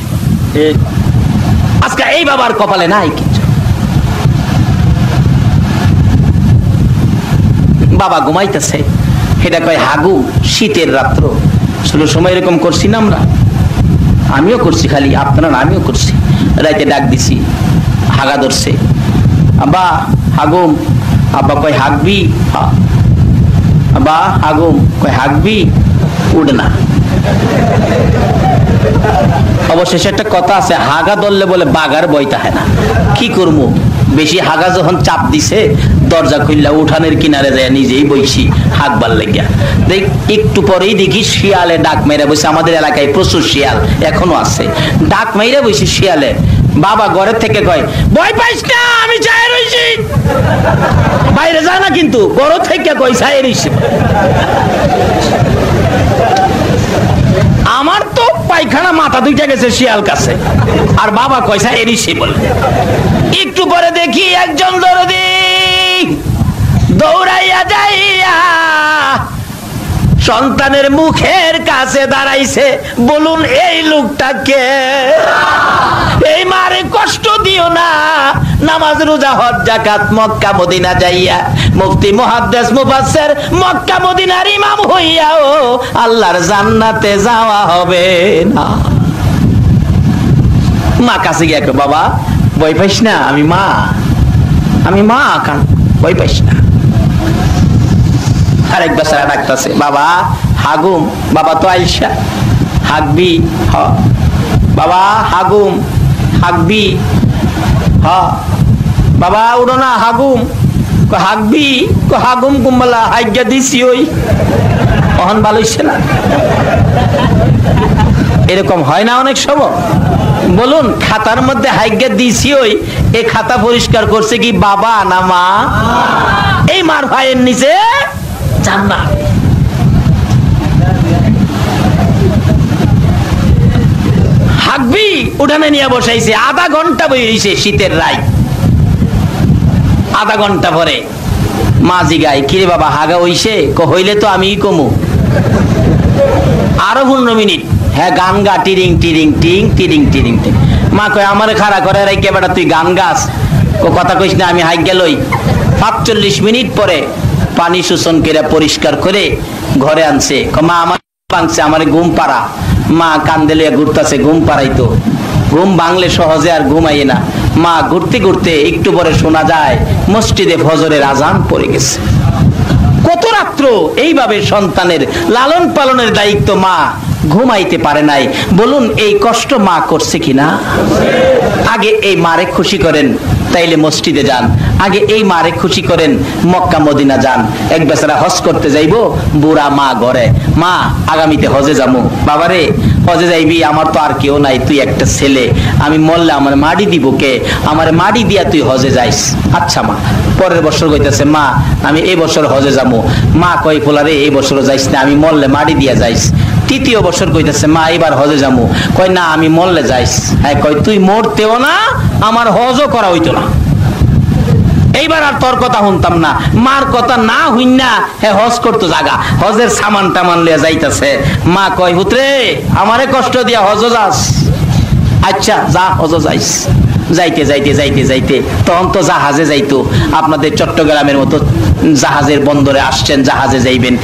আজকে এই বাবার কপালে নাই কিছু। বাবা ঘুমাইতেছে, এটা কয় হাগু। শীতের রাত্র, শুরু সময় এরকম করছি না আমরা, আমিও করছি, খালি আপনারা আমিও করছি। রাইতে ডাক দিছি, হাগা ধরছে, আব্বা হাগুম। আব্বা কয় হাগবি? আব্বা হাগুম। কয় হাগবি? উঠে না। অবশেষে একটা কথা আছে, হাগা ধরলে বলে বাগার বই তাহে না। কি করবো, বেশি হাগা যখন চাপ দিছে, দরজা খুললা উঠানের কিনারে যায় নিজেই বইছি হাগবার লেগিয়া। দেখ একটু পরেই দেখি শিয়ালে ডাক মেরে বসে। আমাদের এলাকায় প্রচুর শিয়াল এখনো আছে, ডাক মেরে বসে শিয়ালে। বাবা ঘরের থেকে কয়, ভয় পাইস না, আমি চায় রইছি। বাইরে যায় না, কিন্তু ঘর থেকে কই চায় রইছি। আমার তো পায়খানা মাথা দুইটা গেছে শিয়াল কাছে, আর বাবা কয়সা এরিসি বলে। একটু পরে দেখি একজন দরদি দৌড়াইয়া যাইয়া সন্তানের মুখের কাছে দাঁড়াইছে। বলুন এই লোকটাকে? এই মারে কষ্ট দিও না, নামাজ রোজা হজ যাকাত মক্কা মদিনা যাইয়া মুফতি মুহাদ্দিস মুফাসসির মক্কা মদিনার ইমাম হইয়াও আল্লাহর জান্নাতে যাওয়া হবে না। মা কাছে গিয়ে কয়, বাবা ভয় পাইস না, আমি মা কান, ভয় পাইস না। আরেক বেচারা ডাকতেছে, বাবা হাগুম। বাবা তো আইসা, হাগবি? হ। বাবা হাগুম, হাগবি? হ। বাবা উড়ো না, হাগুম। হাগবি? হাগুম কুম্বলা হাইগা দিছি, ওই অহন ভালো হইছে না। এরকম হয় না অনেক সময়? বলুন খাতার মধ্যে হাইগা দিছি, ওই এই খাতা পরিষ্কার করছে কি বাবা না মা? এই মার ভাইয়ের নিচে জান্নাত। হাগবি উঠানে নিয়ে বসাইছে, আধা ঘন্টা বইছে, শীতের রাত। আধা ঘন্টা পরে মা জিগায়, কিরে বাবা হাগা হইছে? হইলে তো আমি কমু। আরো 15 মিনিট। হ্যাঁ গান গা, টিরিং টিরিং টিং টিরিং টিরিং টিং। মা কয় আমারে খাড়া করে রাইকে বেটা তুই গান গাস? কথা কইস না, আমি হাইক গেলই। 45 মিনিট পরে পানি শোষণ করে পরিষ্কার করে ঘরে আনছে। মা আমার ভাঙছে, আমার ঘুম পাড়া। মা কান্দে লিয়া ঘুরতেছে, ঘুম পাড়াইতো। ঘুম ভাঙলে সহজে আর ঘুমাইয়ে না। মা ঘুরতে ঘুরতে একটু পরে শোনা যায় মসজিদে ফজরের আজান পড়ে গেছে। কত রাত্র এইভাবে সন্তানের লালন পালনের দায়িত্ব মা ঘুমাইতে পারে নাই। বলুন এই কষ্ট মা করছে কিনা? আগে এই মারে খুশি করেন, তাইলে মসজিদে যান। আগে এই মারে খুশি করেন, মক্কা মদিনা যান। এক বেচারা হজ করতে যাইবো, বুড়া মা ঘরে, মা আগামীতে হজে যাবো। বাবারে হজে যাইবি, আমার তো আর কেউ নাই, তুই একটা ছেলে, আমি মরলে আমার মাটি দিব কে, আমার মাটি দিয়া তুই হজে যাইস। আচ্ছা মা। পরের বছর কইতেছে মা আমি এই বছর হজে যাবো। মা কই পোলারে এই বছর যাইস না, আমি মরলে মাটি দিয়া যাইস। তৃতীয় বছর কইতেছে মা এবার হজে যাবো। কয় না আমি মরলে যাইস। হ্যাঁ কয় তুই মরতেও না, আমার হজও করা হইতো না। এইবার আর তোর কথা শুনতাম না। মার কথা না হইন না হ্যাঁ হজ করতো জাগা, হজের সামান টামান লিয়া যাইতেছে। মা কয় পুত্রে আমারে কষ্ট দিয়া হজ যাস? আচ্ছা যা হজ যাইস। যাইতে যাইতে যাইতে যাইতে তখন তো জাহাজে যাইতো, আপনাদের চট্টগ্রামের মতো জাহাজের বন্দরে আসছেন, জাহাজে যাইবেন।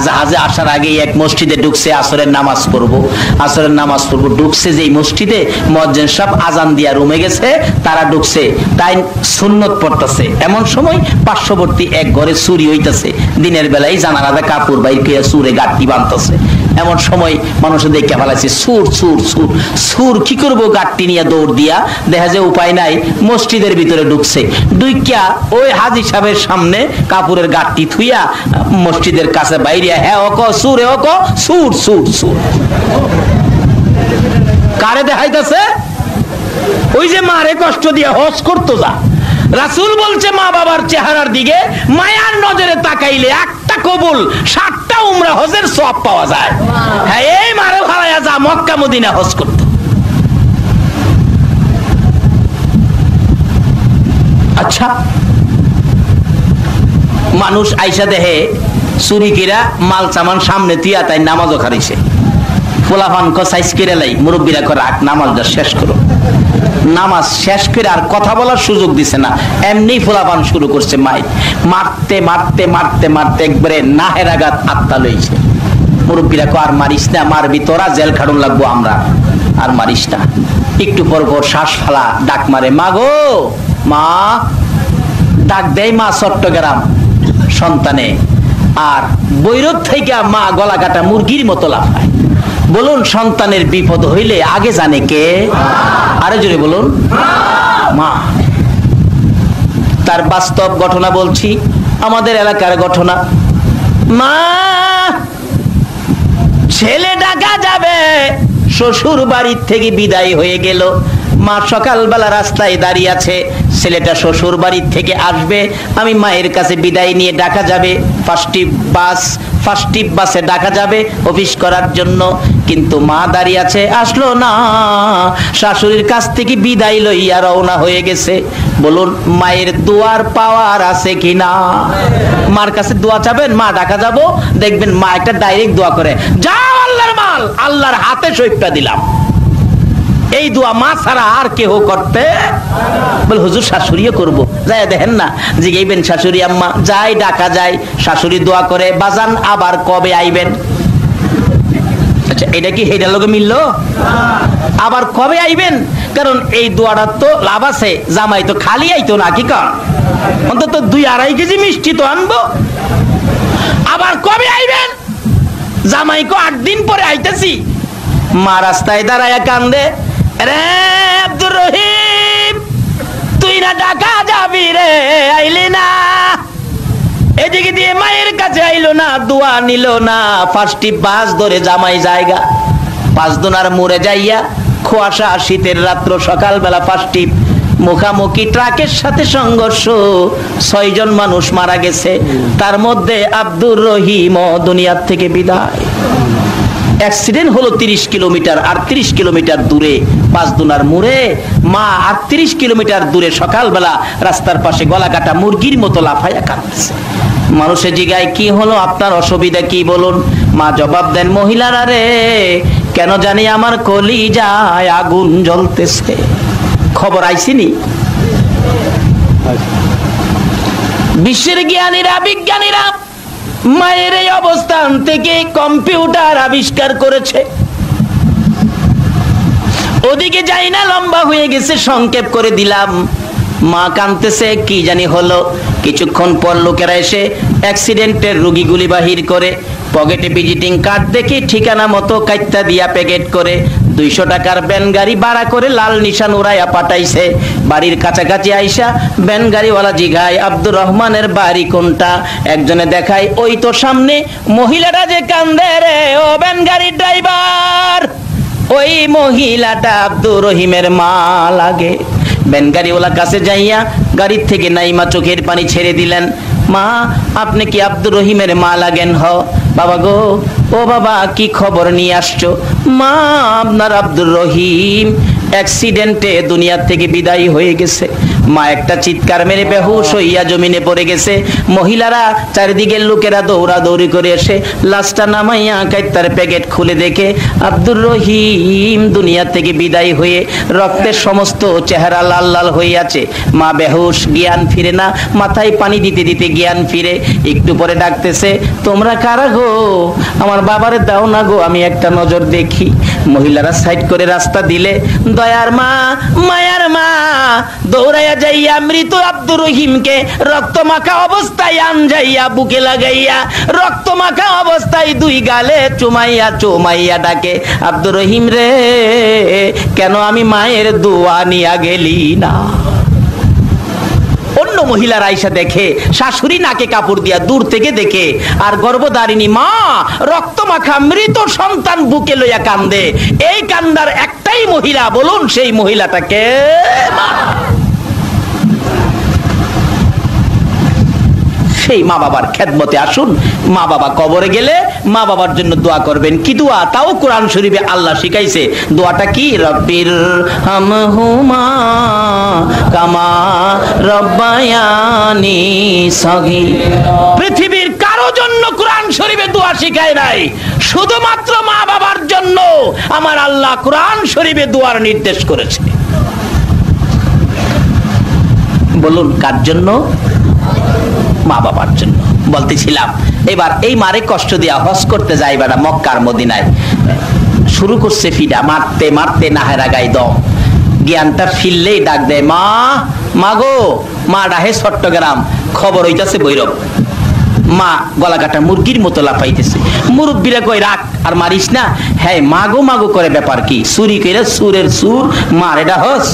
জাহাজে আসার আগেই এক মসজিদে ঢুকছে, আসরের নামাজ পড়বো, আসরের নামাজ পড়বো। ঢুকছে যেই মসজিদে মুয়াজ্জিন সাহেব আজান দিয়া রুমে গেছে, তারা ঢুকছে, তাই সুন্নত পড়তেছে। এমন সময় পার্শ্ববর্তী এক ঘরে চুরি হইতেছে, দিনের বেলায় জানালাতে কাপড় বাইর করে চুরে গাঁটটি বাঁধতেছে। এমন সময় মানুষ দেখে ফেলাইছে সুর সুর সুর সুর, কি করবো গাঁটটি নিয়ে দৌড় দিয়া, দেখা যায় উপায় নাই, মসজিদের ভিতরে ঢুকছে। ঢুকিয়া ওই হাজী সাহেবের সামনে কাপড়ের গাঁটটি থুইয়া মসজিদের কাছে বাইরে হ্যাঁ অক সুরে অক সুর সুর সুর। কারে দেখাইতেছে? ওই যে মারে কষ্ট দিয়ে হজ করতো যা। রাসূল বলছে মা বাবার চেহারার দিকে মায়ার নজরে তাকাইলে একটা কবুল 60টা উমরা হজের সওয়াব পাওয়া যায়। হ্যাঁ এই মারে ভাড়ায়া যা মক্কা মদিনা হজ করতো। আচ্ছা মানুষ আইসা দেহে চুরি কিরা মাল সামান সামনে দিয়া, তাই নামাজও খারিছে। পোলাপান সাইজ করে লাই, মুরব্বীরা করে নামাজটা শেষ করো। নামাজ শেষ করে আর কথা বলার সুযোগ দিছে না, এমনি পোলাপান শুরু করছে মাই মারতে মারতে মারতে মারতে একবারে নাহের আঘাত আত্মা লইছে। মুরব্বীরা কো আর মারিস না, মারবি তোরা জেল খাটুন লাগবো আমরা, আর মারিস না। একটু পর পর শ্বাস ফালা ডাক মারে, মা গো মা। ডাক দেয় মা চট্টগ্রাম সন্তানে, আর বৈরব থেকে মা গলা কাটা মুরগির মতো লাফায়। বলুন সন্তানের বিপদ হইলে আগে জানে কে? আরে জোরে বলুন মা। তার বাস্তব ঘটনা বলছি, আমাদের এলাকার ঘটনা। মা ছেলে ডাকা যাবে, শ্বশুর বাড়ির থেকে বিদায় হয়ে গেল। মা সকালবেলা রাস্তায় দাঁড়িয়ে আছে, ছেলেটা শ্বশুর বাড়ির থেকে আসবে, আমি মায়ের কাছে বিদায় নিয়ে ডাকা যাবে। ফার্স্ট বাসে ডাকা যাবে অফিস করার জন্য, কিন্তু মা দাঁড়িয়ে আছে, আসলো না। শাশুড়ির কাছ থেকে বিদায় লইয়া রওনা হয়ে গেছে। বলুন মায়ের দোয়ার পাওয়ার আছে কিনা? মার কাছে দোয়া চাবেন, মা ডাকা যাব, দেখবেন মা একটা ডাইরেক্ট দোয়া করে, যাও আল্লাহর মাল, আল্লাহর হাতে সইপটা দিলাম। এই দোয়া মা ছাড়া আর কেউ করতে? বল হুজুর শাশুড়িও করবো, যাই দেখেন না জিগাইবেন শাশুড়ি আম্মা, যাই ডাকা যায়, শাশুড়ি দোয়া করে, বাজান আবার কবে আইবেন? আচ্ছা এটা কি হেডার লগে মিললো? আবার কবে আইবেন? কারণ এই দোয়াটার তো লাভ আছে, জামাই তো খালি আইতো না, কি কারণ অন্তত 2-2.5 কেজি মিষ্টি তো আনবো। আবার কবে আইবেন? জামাই কো 8 দিন পরে আইতেছি। মা রাস্তায় দাঁড়ায়া কান্দে, রে আব্দুর রহিম তুই না ঢাকা যাবি রে, আইলি না। এদিকে দিয়ে মায়ের কাছে আইলো না, দোয়া নিল না। ফার্স্ট বাস ধরে জামাই জায়গা, 5 দোনার মোড়ে যাইয়া, কুয়াশা শীতের রাত্র, সকালবেলা ফার্স্ট মুখামুখি ট্রাকের সাথে সংঘর্ষ, 6 জন মানুষ মারা গেছে, তার মধ্যে আব্দুর রহিম দুনিয়ার থেকে বিদায়। অ্যাক্সিডেন্ট হলো 30 কিলোমিটার, আর 30 কিলোমিটার দূরে 5 দোনার মোড়ে মা 38 কিলোমিটার দূরে সকালবেলা রাস্তার পাশে গলা কাটা মুরগির মতো লাফাইয়া কাঁদতেছে। মানুষে জিগায় কি হলো, আপনার অসুবিধা কি বলুন? মা জবাব দেন, মহিলারা রে কেন জানি আমার কলিজায় আগুন জ্বলতেছে। খবর আইসিনি? বিশ্বের জ্ঞানীরা বিজ্ঞানীরা মায়ের এই অবস্থান থেকে কম্পিউটার আবিষ্কার করেছে। ওদিকে যাই না, লম্বা হয়ে গেছে, সংক্ষেপ করে দিলাম। মা কাঁদতেছে, কি জানি হলো। কিছুক্ষণ পর লোকেরা এসে অ্যাক্সিডেন্টের রোগীগুলি বাহির করে, পকেটে ভিজিটিং কার্ড দেখে ঠিকানা মতো কাইত্তা দিয়া প্যাকেট করে 200 টাকার ভ্যান গাড়ি ভাড়া করে লাল নিশান উড়াইয়া পাঠাইছে। বাড়ির কাছাকাছি আইসা ভ্যান গাড়িওয়ালা জিগায়, আব্দুর রহমানের বাড়ি কোনটা? একজনে দেখায়, ওই তো সামনে। মহিলারা যে কান্দে রে, ও ভ্যান গাড়ির ড্রাইভার ওই মহিলাটা আব্দুর রহিমের মা লাগে। ভ্যান গাড়িওয়ালা কাছে যাইয়া গাড়ির থেকে নাইমা চোখের পানি ছেড়ে দিলেন। মা, আপনি কি আব্দুর রহিমের মা লাগেন? হ। বাবা গো, ও বাবা, কি খবর নিয়ে আসছো? মা, আপনার আব্দুর রহিম অ্যাক্সিডেন্টে দুনিয়া থেকে বিদায় হয়ে গেছে। মা একটা চিৎকার মেরে বেহুশ হইয়া জমিনে পড়ে গেছে। মহিলারা চারিদিকের লোকেরা দৌড়াদৌড়ি করে এসে লাশটা নামাইয়া কাইতার প্যাকেট খুলে দেখে আব্দুর রহিম দুনিয়া থেকে বিদায় হয়ে রক্তের সমস্ত চেহারা লাল লাল হয়ে আছে। মা বেহুশ, জ্ঞান ফিরে না, মাথায় পানি দিতে দিতে জ্ঞান ফিরে। একটু পরে ডাকতেছে, তোমরা কারা গো? আমার বাবারে দাও না গো, আমি একটা নজর দেখি। মহিলারা সাইড করে রাস্তা দিলে দয়ার মা, মায়ার মা দৌড়াইয়া যাইয়া মৃত আব্দুর রহিমকে রক্ত মাখা অবস্থায় আনজাইয়া বুকে লাগাইয়া রক্ত মাখা অবস্থায় দুই গালে চুমাইয়া চুমাইয়া ডাকে, আব্দুর রহিম রে, কেন আমি মায়ের দোয়া নিয়া গেলি না? অন্য মহিলার আইসা দেখে শাশুড়ি নাকে কাপড় দিয়া দূর থেকে দেখে, আর গর্ভধারিণী মা রক্ত মাখা মৃত সন্তান বুকে লইয়া কান্দে। এই কান্দার একটাই মহিলা, বলুন সেই মহিলাটাকে? সেই মা বাবার খেদমতে আসুন। মা বাবা কবরে গেলে মা বাবার জন্য দোয়া করবেন। কি দোয়া? তাও কোরআন শরীফে আল্লাহ শিখাইছে। দোয়াটা কি? রব্বির হামহুমা কামা রব্বায়ানি সগীরা। পৃথিবীর কারো জন্য কোরআন শরীফে দোয়া শিখায় নাই, শুধুমাত্র মা বাবার জন্য আমার আল্লাহ কোরআন শরীফে দোয়ার নির্দেশ করেছে। বলুন কার জন্য? মা বাবার জন্য। বলতেছিলাম এবার এই মারে কষ্ট দিয়া হজ করতে যাই বেড়া মক্কার মদিনায়। শুরু করছে ফিডা, মারতে মারতে নাহেরা গাই দম। জ্ঞানটা ফিরলেই ডাক দেয়, মা, মা গো। মা ডাহে চট্টগ্রাম, খবর হইতাছে বৈরব। মা গলা কাটা মুরগির মতো লাফাইতেছে। মুরব্বীরা কই রাখ আর মারিস না। হ্যাঁ, মাগো মাগো করে ব্যাপার কি? চুরি করে সুরের সুর মারে ডাহস।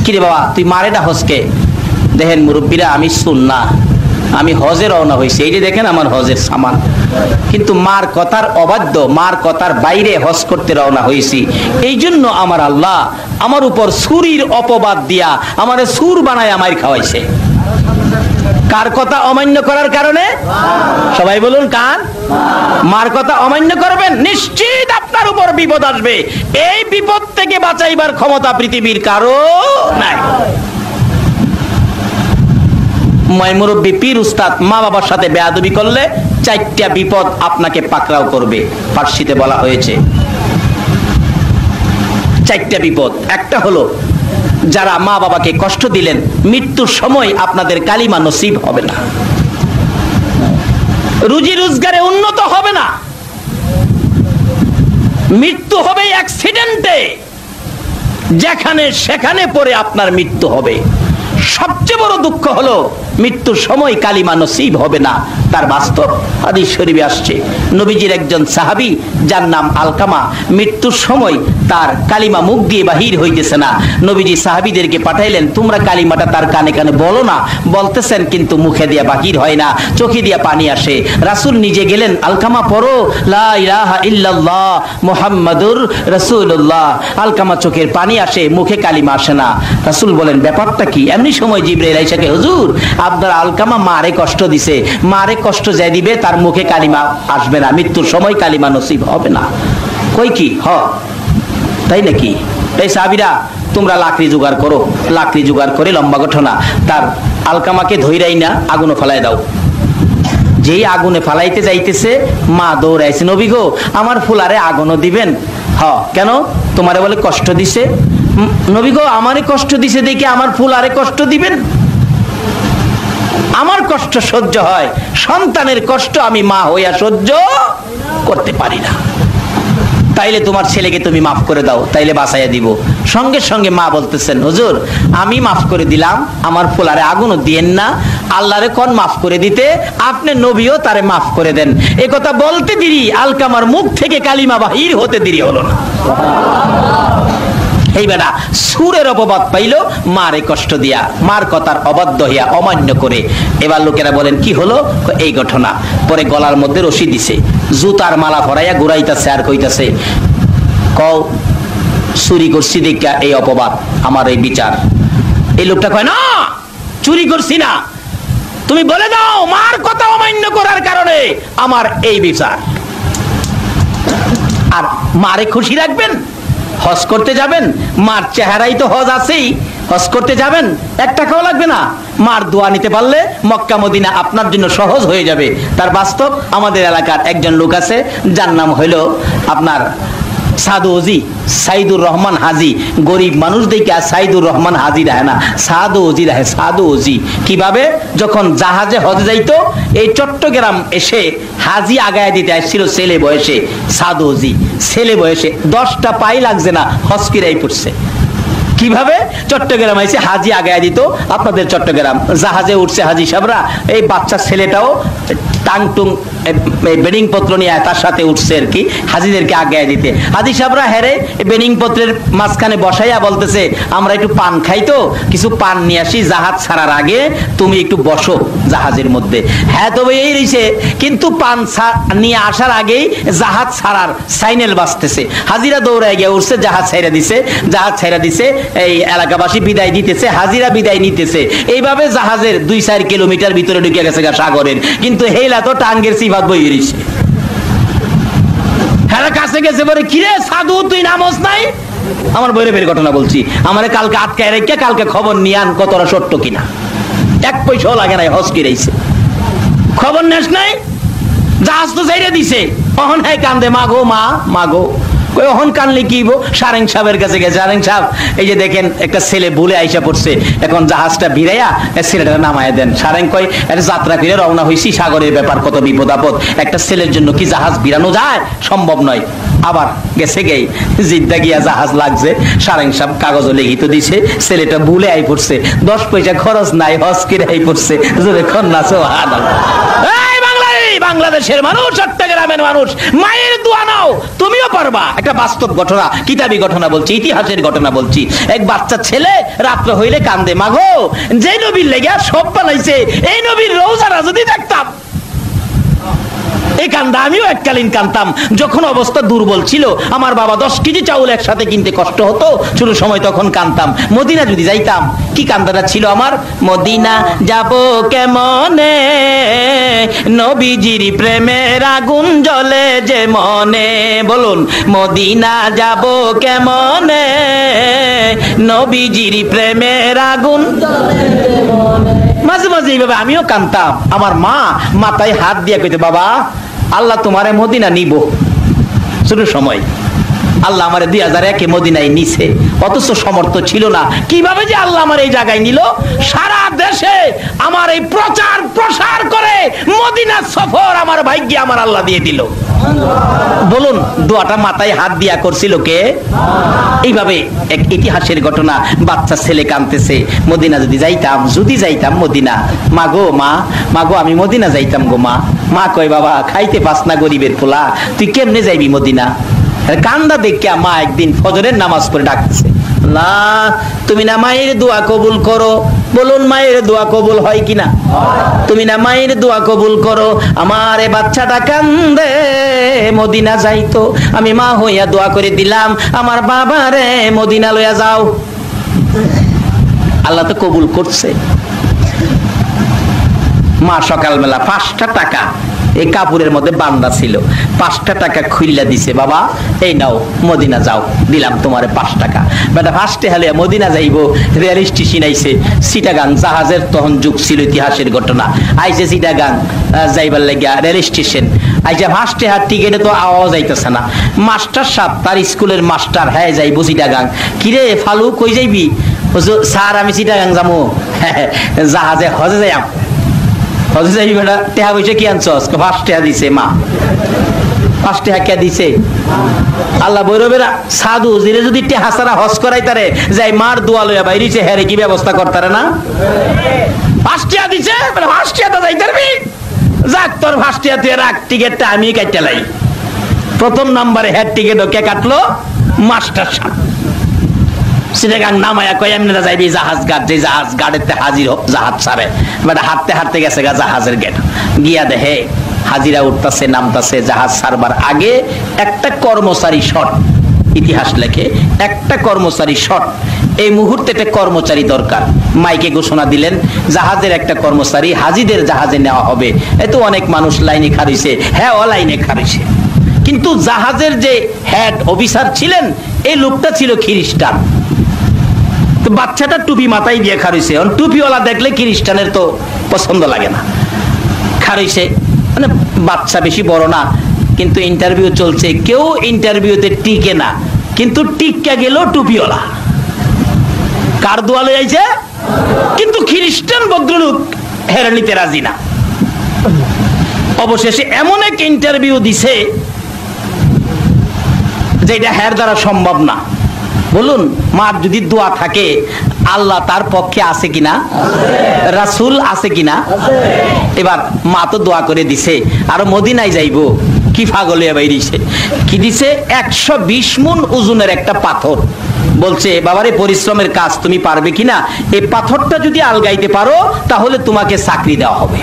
কিরে বাবা, তুই মারে ডাহস কে? দেখেন মুরব্বীরা, আমি সুন্না, আমি হজে রওনা হয়েছি, এই যে দেখেন আমার হজের সামান। কিন্তু মার কথার অবাধ্য, মার কথার বাইরে হজ করতে রওনা হয়েছি। এই জন্য আমার আল্লাহ আমার উপর সুরির অপবাদ দিয়া আমারে সুর বানায় আমায় খাওয়াইছে। কার কথা অমান্য করার কারণে? সবাই বলুন কার? মার কথা অমান্য করবেন, নিশ্চিত আপনার উপর বিপদ আসবে। এই বিপদ থেকে বাঁচাইবার ক্ষমতা পৃথিবীর কারো নাই। মুরব্বী পীর উস্তাদ মা বাবার সাথে বেয়াদবি করলে 4টা বিপদ আপনাকে পাকড়াও করবে। ফার্সিতে বলা হয়েছে 4টা বিপদ। একটা হলো, যারা মা বাবাকে কষ্ট দিলেন, মৃত্যুর সময় আপনাদের কালিমা নসিব হবে না, রুজি রোজগারে উন্নত হবে না, মৃত্যু হবে অ্যাক্সিডেন্টে, যেখানে সেখানে পড়ে আপনার মৃত্যু হবে। সবচেয়ে বড় দুঃখ হলো মৃত্যুর সময় কালিমা নসিব হবে না। তার বাস্তব হাদিস শরীফে আসছে, নবীজির একজন সাহাবী যার নাম আলকামা, মৃত্যুর সময় তার কালিমা মুখ দিয়ে বাহির হইতেছে না। নবীজি সাহাবীদেরকে পাঠাইলেন, তোমরা কালিমাটা তার কানে কানে বলো না। বলতেছেন কিন্তু মুখে দিয়া বাহির হয় না, চোখে দিয়া পানি আসে। রাসূল নিজে গেলেন, আলকামা পড়ো লা ইলাহা ইল্লাল্লাহ মুহাম্মাদুর রাসূলুল্লাহ। আলকামা চোখের পানি আসে, মুখে কালিমা আসে না। রাসূল বলেন, ব্যাপারটা কি? এমনি সময় জিবরাইল আইসা কে, হুজুর আপনার আলকামা মারে কষ্ট দিছে, মারে কষ্ট যে দিবে তার মুখে কালিমা আসবে না, মৃত্যুর সময় কালিমা নসিব হবে না। কই কি? তাই নাকি? এই সাহাবীরা, তোমরা লাকড়ি জোগাড় করো। লাকড়ি জোগাড় করে, লম্বা ঘটনা, তার আলকামাকে ধইরাই না আগুনে ফেলাই দাও। যেই আগুনে ফালাইতে যাইতেছে, মা দৌড়াইছে, নবী গো আমার ফুলারে আগুনও দিবেন? কেন? তোমারে বলে কষ্ট দিছে। নবী গো আমারে কষ্ট দিছে দেখে আমার ফুলারে কষ্ট দিবেন? আমার কষ্ট সহ্য হয়, সন্তানের কষ্ট আমি মা হইয়া সহ্য করতে পারি না। তাইলে তোমার ছেলেকে তুমি মাফ করে দাও, তাইলে বাঁচাইয়া দিব। সঙ্গে সঙ্গে মা বলতেছেন, হুজুর আমি মাফ করে দিলাম, আমার ফুলারে আগুনও দিয়েন না, আল্লাহরে কোন মাফ করে দিতে, আপনি নবীও তারে মাফ করে দেন। এ কথা বলতে দেরি, আলকামার মুখ থেকে কালিমা বাহির হতে দেরি হলো না। এই বেটা সুরের অপবাদ পাইল মারে কষ্ট দিয়া, মার কথার অবাধ্য হইয়া অমান্য করে। এবার লোকেরা বলেন কি হলো? এই ঘটনা। পরে গলার মধ্যে রশি দিছে, জুতার মালা ভরাইয়া ঘুরাইতেছে আর কইতাছে, কও চুরি করছি দেখা এই অপবাদ, আমার এই বিচার। এই লোকটা কয় না চুরি করছি না, তুমি বলে দাও মার কথা অমান্য করার কারণে আমার এই বিচার। আর মারে খুশি রাখবেন, হজ করতে যাবেন, মার চেহারাই তো হজ আছেই, হজ করতে যাবেন 1 টাকাও লাগবে না, মার দোয়া নিতে পারলে মক্কা মদিনা আপনার জন্য সহজ হয়ে যাবে। তার বাস্তব আমাদের এলাকার একজন লোক আছে, যার নাম হইল আপনার সাদু ওজি, সাইদুর রহমান হাজি। গরিব মানুষ দেখে সাইদুর রহমান হাজি রাহে না, সাদু ওজি রাহে, সাদু ওজি। কিভাবে? যখন জাহাজে হজে যাইতো, এই চট্টগ্রাম এসে হাজি আগায় দিতে আসছিল ছেলে বয়সে, সাদু ওজি ছেলে বয়সে 10টা পাই লাগছে না, হজ কিরাই পড়ছে। কিভাবে? চট্টগ্রাম এসে হাজি আগায় দিত। আপনাদের চট্টগ্রাম জাহাজে উঠছে হাজি সাহেবরা, এই বাচ্চা ছেলেটাও টাংটুং বেডিং পত্র নিয়ে তার সাথে উঠছে আর কি, হাজিদেরকে আগায় দিতে। হাজি সাহেবরা হেরে বেডিং পত্রের মাঝখানে বসাইয়া বলতেছে, আমরা একটু পান খাই তো, কিছু পান নিয়ে আসি, জাহাজ ছাড়ার আগে তুমি একটু বসো জাহাজের মধ্যে। হ্যাঁ তবে এই রয়েছে, কিন্তু পান নিয়ে আসার আগেই জাহাজ ছাড়ার সাইনেল বাজতেছে। হাজিরা দৌড়ায় গিয়ে উঠছে, জাহাজ ছাইরা দিছে, জাহাজ ছাইরা দিছে, এই এলাকাবাসী বিদায় দিতেছে, হাজিরা বিদায় নিতেছে। এইভাবে জাহাজের 2-4 কিলোমিটার ভিতরে ঢুকে গেছে সাগরের, কিন্তু হেলা তো টাঙ্গের সিফাত বই রয়েছে। হ্যাঁ কাছে গেছে বলে, কিরে সাধু তুই নামস নাই? আমার বৈরবের ঘটনা বলছি, আমার কালকে আটকায় রেখে কালকে খবর নিয়ে আন কতটা সত্য কিনা। 1 পয়সাও লাগে নাই, হজ কিরাইছে, খবর নেস নাই, জাহাজ তো ছেড়ে দিছে। অহন হ্যাঁ কান্দে, মাগো মা মাগো। ওহন কানলে কি সারেং সাহেবের কাছে গেছে, সারেং সাহেব এই যে দেখেন একটা ছেলে ভুলে আইসা পড়ছে, এখন জাহাজটা ভিড়াইয়া ছেলেটা নামায় দেন। সারেং কয়, একটা যাত্রা ফিরে রওনা হয়েছি, সাগরের ব্যাপার কত বিপদ আপদ, একটা ছেলের জন্য কি জাহাজ ভিড়ানো যায়? সম্ভব নয়। আবার গেছে গেই জিদ্দা গিয়া জাহাজ লাগছে, সারেং সাহেব কাগজ লিখিত দিছে, ছেলেটা ভুলে আই পড়ছে, 10 পয়সা খরচ নাই, হজ কিনে আই পড়ছে। জোরে কন্যা সুবহানাল্লাহ। বাংলাদেশের মানুষ, চট্টগ্রামের মানুষ, মায়ের দোয়া নাও, তুমিও পারবা। একটা বাস্তব ঘটনা, কিতাবি ঘটনা বলছি, ইতিহাসের ঘটনা বলছি। এক বাচ্চা ছেলে রাত্র হইলে কান্দে, মাগো যে নবীর লেগে সব বানাইছে, এই নবীর রওজাটা যদি দেখতাম। এই কান্দা আমিও এককালীন কান্দতাম, যখন অবস্থা দুর্বল ছিল, আমার বাবা 10 কেজি চাউল একসাথে কিনতে কষ্ট হতো, ছোট সময় তখন কান্দতাম। মদিনা যদি যাইতাম, কি কান্দাটা ছিল আমার, মদিনা যাব কেমনে, নবীজির প্রেমের আগুন জ্বলে যে মনে। বলুন, মদিনা যাব কেমনে, নবীজির প্রেমের আগুন জ্বলে যে মনে। মাঝে মাঝে এইভাবে আমিও কান্দতাম। আমার মা মাথায় হাত দিয়ে কইতে, বাবা আল্লাহ তোমারে মদিনা নিব। ছোট সময় আল্লাহ আমারে 2001-এ মদিনায় নিছে, অথচ সমর্থ ছিল না। কিভাবে যে আল্লাহ আমার এই জায়গায় নিল, সারা দেশে আমার এই প্রচার প্রসার করে মদিনা সফর আমার ভাগ্যে আমার আল্লাহ দিয়ে দিল। বলুন, দোয়াটা মাথায় হাত দিয়া করছিল কে? এইভাবে এক ইতিহাসের ঘটনা, বাচ্চা ছেলে কাঁদতেছে, মদিনা যদি যাইতাম, যদি যাইতাম মদিনা, মাগো মা মাগো আমি মদিনা যাইতাম গো মা। মা কয়, বাবা খাইতে পাস না গরিবের পোলা, তুই কেমনে যাইবি মদিনা? কান্দা দেখিয়া মা একদিন ফজরের নামাজ পড়ে ডাকতেছে, আল্লাহ তুমি না মায়ের দোয়া কবুল করো। বলুন, মায়ের দোয়া কবুল হয় কিনা? তুমি না মায়ের দোয়া কবুল করো। আমার এ বাচ্চাটা কান্দে, মদিনা যাইতো, আমি মা হইয়া দোয়া করে দিলাম, আমার বাবারে মদিনা লইয়া যাও। আল্লাহ তো কবুল করছে। মা সকালবেলা 5টা টাকা এই কাপড়ের মধ্যে বান্দা ছিল, 5টা টাকা খুইল্লা দিছে, বাবা এই নাও মদিনা যাও, দিলাম তোমারে 5 টাকা। বেটা ফার্স্টে হালে মদিনা যাইব, রেল স্টেশন আইছে চিটাগাং, জাহাজের তখন যুগ ছিল, ইতিহাসের ঘটনা। আইছে চিটাগাং যাইবার লাগিয়া রেল স্টেশন আইসা ফার্স্টে হার টিকেটে তো আওয়াজ যাইতেছে না। মাস্টার সাহেব, তার স্কুলের মাস্টার, হ্যাঁ যাইবো চিটাগাং। কিরে ফালু কই যাইবি? স্যার আমি চিটাগাং যাবো, জাহাজে হজে যাইম। হজে যাইবি বেটা, টেহা পয়সা কি আনছস? 5 টাকা দিছে মা। 5 টাকা কে দিছে? আল্লাহ বৈরবেরা সাধু জিরে যদি টেহা ছাড়া হজ করাই তারে যাই মার দোয়া লইয়া বাইরিছে, হ্যারে কি ব্যবস্থা করতারে না? 5 টাকা দিছে, 5 টাকা যাই তারবি, যাক তোর 5 টাকা তুই রাখ, টিকেটটা আমি কাটতে লাই। প্রথম নাম্বারে হেড টিকেট কে কাটলো? মাস্টার সাহেব। চিটাগাং নামায়া কয় এমনি যাইবি জাহাজ ঘাট, যে জাহাজ ঘাটেতে হাজির জাহাজ ছাড়ে, বেটা হাঁটতে হাঁটতে গেছে গা জাহাজের গেট, গিয়া দেখে হাজিরা উঠতেছে নামতেছে। জাহাজ ছাড়বার আগে একটা কর্মচারী শট ইতিহাস লেখে একটা কর্মচারী শর্ট, এই মুহূর্তে একটা কর্মচারী দরকার। মাইকে ঘোষণা দিলেন জাহাজের একটা কর্মচারী হাজিদের জাহাজে নেওয়া হবে। এত অনেক মানুষ লাইনে খাড়িছে, হ্যাঁ লাইনে খাড়িছে, কিন্তু জাহাজের যে হেড অফিসার ছিলেন এই লোকটা ছিল খ্রিস্টান। তো বাচ্চাটা টুপি মাথায় দিয়ে খাড়িছে, টুপিওয়ালা দেখলে খ্রিস্টানের তো পছন্দ লাগে না। খাড়িছে মানে বাচ্চা বেশি বড় না, কিন্তু ইন্টারভিউ চলছে, কেউ ইন্টারভিউতে টিকে না, কিন্তু টিকা গেল টুপিওয়ালা। কার দোয়ালে আইছে? কিন্তু খ্রিস্টান ভদ্রলোক হেরে নিতে রাজি না। অবশেষে এমন এক ইন্টারভিউ দিছে যেটা হের দ্বারা সম্ভব না। বলুন, মার যদি দোয়া থাকে আল্লাহ তার পক্ষে আছে কিনা, রাসূল আছে কিনা? এবার মা তো দোয়া করে দিছে, আর মদিনায় যাইবো, কি পাগলে বাইরিছে, কি দিছে 120 মুন ওজনের একটা পাথর। বলছে বাবারে পরিশ্রমের কাজ তুমি পারবে কিনা, এই পাথরটা যদি আলগাইতে পারো তাহলে তোমাকে চাকরি দেওয়া হবে।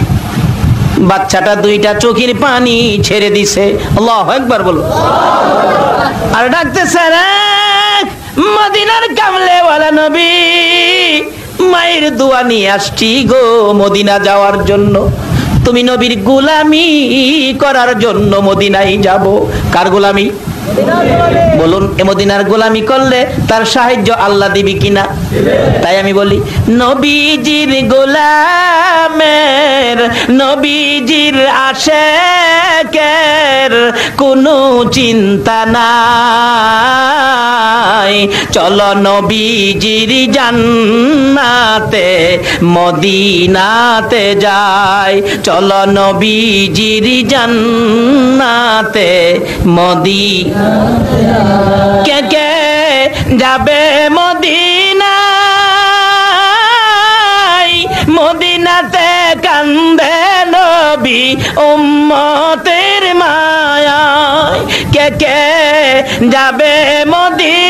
বাচ্চাটা দুইটা চোখের পানি ছেড়ে দিছে, আল্লাহু আকবার বলো। আর ডাকতেছে রে মদিনার কামলেওয়ালা নবী, মায়ের দোয়া নিয়ে আসছি গো মদিনা যাওয়ার জন্য। তুমি নবীর গোলামি করার জন্য মদিনায় যাব। কার গোলামি? বলুন, এ মদিনার গোলামি করলে তার সাহায্য আল্লাহ দিবি কিনা? তাই আমি বলি নবীজির গোলামের, নবীজির আশেকের কোনো চিন্তা নাই। চলো নবীজির জান্নাতে মদিনাতে যাই, চলো নবীজির জান্নাতে মদিনা। কে কে যাবে মদিনায়, মদিনাতে কান্দে নবী উম্মতের মায়ায়। কে কে যাবে মদিনায়,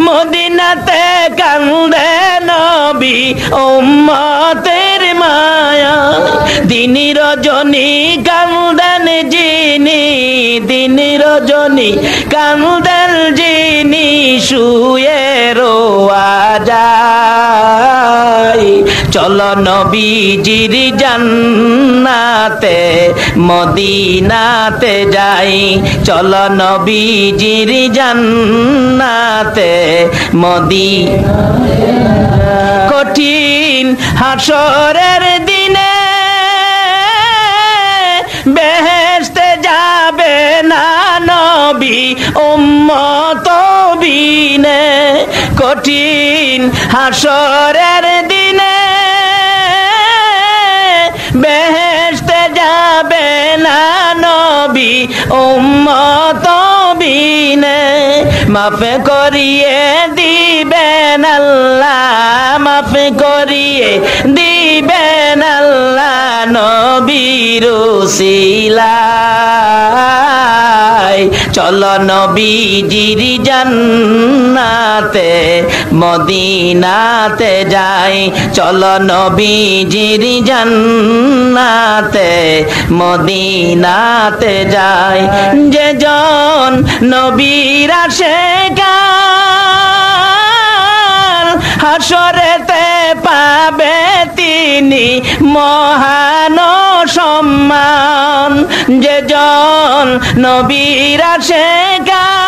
মদিনাতে কান্দে নবী উম্মতের মায়ায়। দিন রজনী কান্দেন যিনি, দিন রজনী কান্দেন যিনি, শুয়ে রোয়া যায়। চলো নবীজির জান্নাতে মদিনাতে যাই, চলো নবীজির জান্নাতে মদিনাতে। কঠিন হাসরের দিনে বেহেশতে যাবে না নবী উম্মত বিনে। কঠিন হাসরের দিনে বেহেশতে যাবে না নবী উম্মত বিনে। মাফ করিয়ে দিবেন আল্লাহ, মাফ করিয়ে দিবেন আল্লাহ নবীর উসিলায়। চলো নবীজির জান্নাতে মদিনাতে যাই, চলো নবীজির জান্নাতে মদিনাতে যাই। যে জন নবীর আশিকার হাসরেতে পাবে তিনি মহান সম্মান। যে জন নবীর আশিকার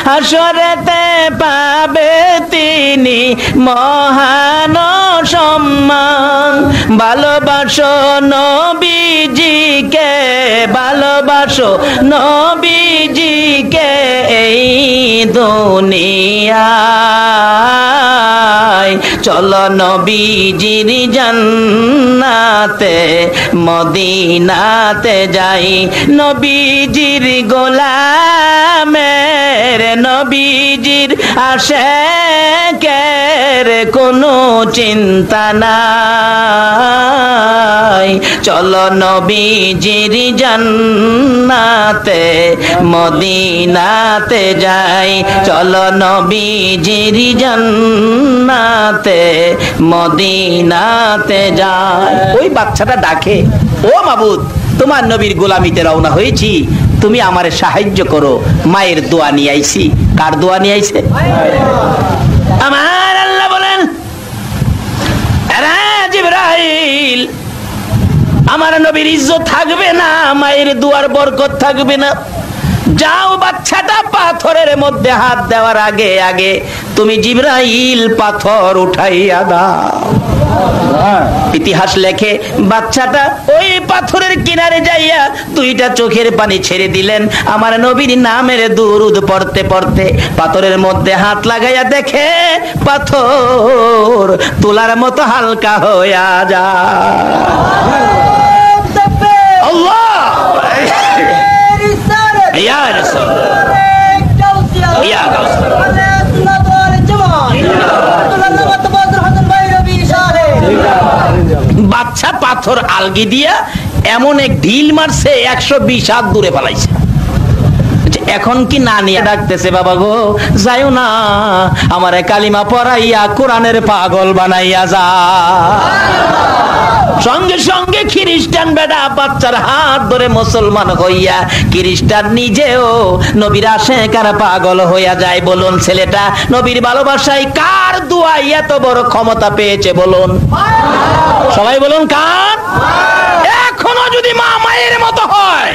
হাসরেতে পাবে তিনি মহান সম্মান। ভালোবাসো নবীজিকে, ভালোবাসো নবীজিকে এই দুনিয়ায়। চলো নবীজির জান্নাতে মদিনাতে যাই, নবীজির গোলামের, নবীজির আশিকের কোনো চিন্তা নাই। চলো নবীজির জান্নাতে মদিনাতে যাই, চলো নবীজির জান্নাতে মদিনাতে যাই। ওই বাচ্চাটা ডাকে, ও মাবুদ তোমার নবীর গোলামিতে রওনা হয়েছি, তুমি আমারে সাহায্য করো। মায়ের দোয়া নিয়ে আইছি। কার দোয়া নিয়ে আইছে? আমার আল্লাহ বলেন, জিবরাইল, আমার নবীর ইজ্জত থাকবে না, মায়ের দুয়ার বরকত থাকবে না। যাও, বাচ্চাটা পাথরের মধ্যে হাত দেওয়ার আগে আগে তুমি জিবরাইল পাথর উঠাইয়া দাও। ইতিহাস লেখে বাচ্চাটা ওই পাথরের কিনারে যাইয়া দুইটা চোখের পানি ছেড়ে দিলেন। আমার নবীর নামের দুরূদ পড়তে পড়তে পাথরের মধ্যে হাত লাগাইয়া দেখে পাথর তোলার মতো হালকা হইয়া যায়। আল্লাহ ইয়া রাসূল ইয়া গাউস বাচ্চা পাথর আলগি দিয়া এমন এক ঢিল মারছে 120 হাত দূরে পালাইছে। এখন কি না নিয়ে ডাকতেছে, বাবা গো যাইও না, আমারে কালিমা পড়াইয়া কোরআনের পাগল বানাইয়া যা। সঙ্গে সঙ্গে খ্রিস্টান বেটা বাচ্চার হাত ধরে মুসলমান হইয়া খ্রিস্টান নিজেও নবীর আশিকার পাগল হইয়া যায়। বলুন, ছেলেটা নবীর ভালোবাসায় কার দোয়ায় এত বড় ক্ষমতা পেয়েছে? বলুন সবাই, বলুন কার? এখনো যদি মা মায়ের মতো হয়,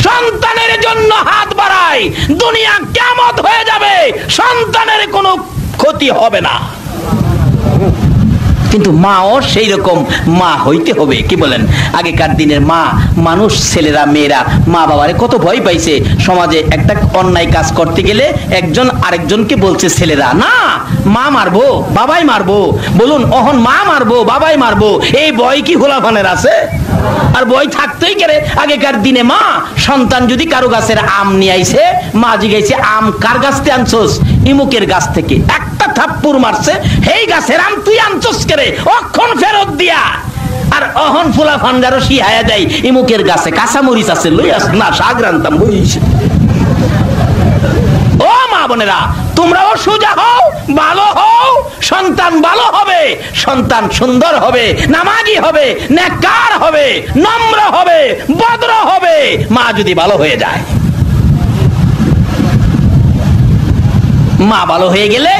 সন্তানের জন্য হাত বাড়ায়, দুনিয়া কিয়ামত হয়ে যাবে, সন্তানের কোনো ক্ষতি হবে না। কিন্তু মাও সেই রকম মা হইতে হবে। কি বলেন? আগেকার দিনের মা মানুষ, ছেলেরা মেয়েরা মা বাবারে কত ভয় পাইছে। সমাজে একটা অন্যায় কাজ করতে গেলে একজন আরেকজনকে বলছে ছেলেরা, না মা মারবো বাবাই মারবো। বলুন, অহন মা মারবো বাবাই মারবো, এই ভয় কি হোলাফানের আছে? আর ভয় থাকতেই গেলে আগেকার দিনে মা সন্তান যদি কারো গাছের আম নিয়ে আইছে, মা জিগাইছে আম কার গাছ থেকে আনছস? ইমুকের গাছ থেকে। একটা থাপ্পড় মারছে, এই গাছের আম তুই আনছস করে অক্ষণ ফেরত দিয়া। আর অহন ফুলা ফান্ডারও শিহায়া যায়, ইমুকের গাছে কাঁচা মরিচ আছে, লই আস না শাক রান্তাম বুঝিস। ও মা বোনেরা, তোমরাও সোজা হও, ভালো হও, সন্তান ভালো হবে, সন্তান সুন্দর হবে, নামাজি হবে, নেককার হবে, নম্র হবে, ভদ্র হবে। মা যদি ভালো হয়ে যায়, মা ভালো হয়ে গেলে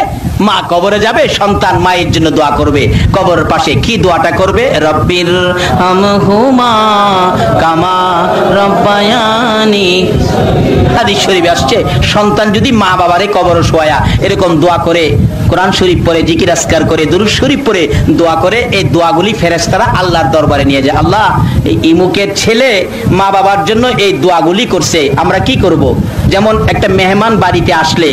মা কবরে যাবে, সন্তান মায়ের জন্য দোয়া করবে। কবরের পাশে কি দোয়াটা করবে? রব্বির হামহুমা কামা রব্বায়ানি। হাদিস শরীফে আসছে, সন্তান যদি মা বাবারে কবরে শোয়া এরকম দোয়া করে, কোরআন শরীফ পড়ে, জিকির আজকার করে, দুরূদ শরীফ পড়ে দোয়া করে, এই দোয়াগুলি ফেরেশতারা আল্লাহর দরবারে নিয়ে যায়। আল্লাহ, এই ইমুকের ছেলে মা বাবার জন্য এই দোয়াগুলি করছে, আমরা কি করব? যেমন একটা মেহমান বাড়িতে আসলে,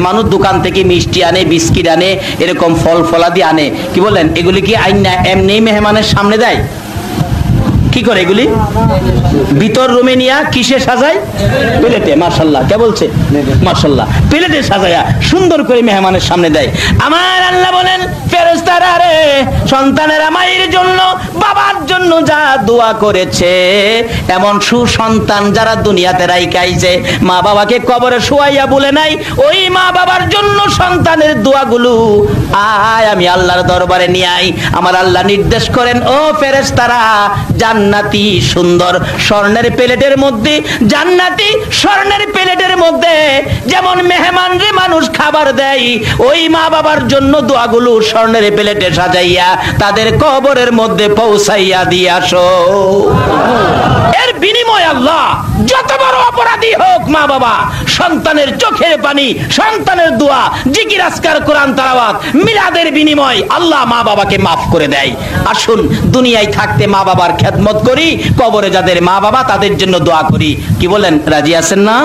মানুষ দোকান থেকে মিষ্টি আনে, বিস্কিট আনে, এরকম ফল ফলাদি আনে। কি বলেন, এগুলি কি আইন না এমনি মেহমানের সামনে দেয়? কি করে এগুলি? ভিতর রুমে নিয়া কিসে সাজায়? প্লেটে। মাশাআল্লাহ, কে বলছে? মাশাআল্লাহ, প্লেটে সাজায়া সুন্দর করে মেহমানের সামনে দেয়। আমার আল্লাহ বলেন, ফেরেশতারা রে, সন্তানেরা মায়ের জন্য বাবার জন্য যা দোয়া করেছে, এমন সুসন্তান যারা দুনিয়াতে রাইখাইছে, মা বাবাকে কবরে শোয়াইয়া বলে নাই, ওই মা বাবার জন্য সন্তানের দোয়াগুলো আয় আমি আল্লাহর দরবারে নিয়ে আই। আমার আল্লাহ নির্দেশ করেন, ও ফেরেশতারা, জান্নাতি সুন্দর স্বর্ণের প্লেটের মধ্যে, জান্নাতি স্বর্ণের প্লেটের মধ্যে যেমন মেহমানরে মানুষ খাবার দেয়, ওই মা বাবার জন্য দোয়াগুলো স্বর্ণের প্লেটে সাজাইয়া তাদের কবরের মধ্যে পৌঁছাইয়া দিয়ে আসো। এর বিনিময় আল্লাহ যত বড় অপরাধী হোক মা বাবা, সন্তানের চোখের পানি, সন্তানের দোয়া, জিকির আজকার, কোরআন তেলাওয়াত, মিলাদের বিনিময় আল্লাহ মা বাবাকে মাফ করে দেয়। আসুন দুনিয়ায় থাকতে মা বাবার খেদমত করি, কবরে যাদের মা বাবা তাদের জন্য দোয়া করি। কি বলেন, রাজি আছেন না?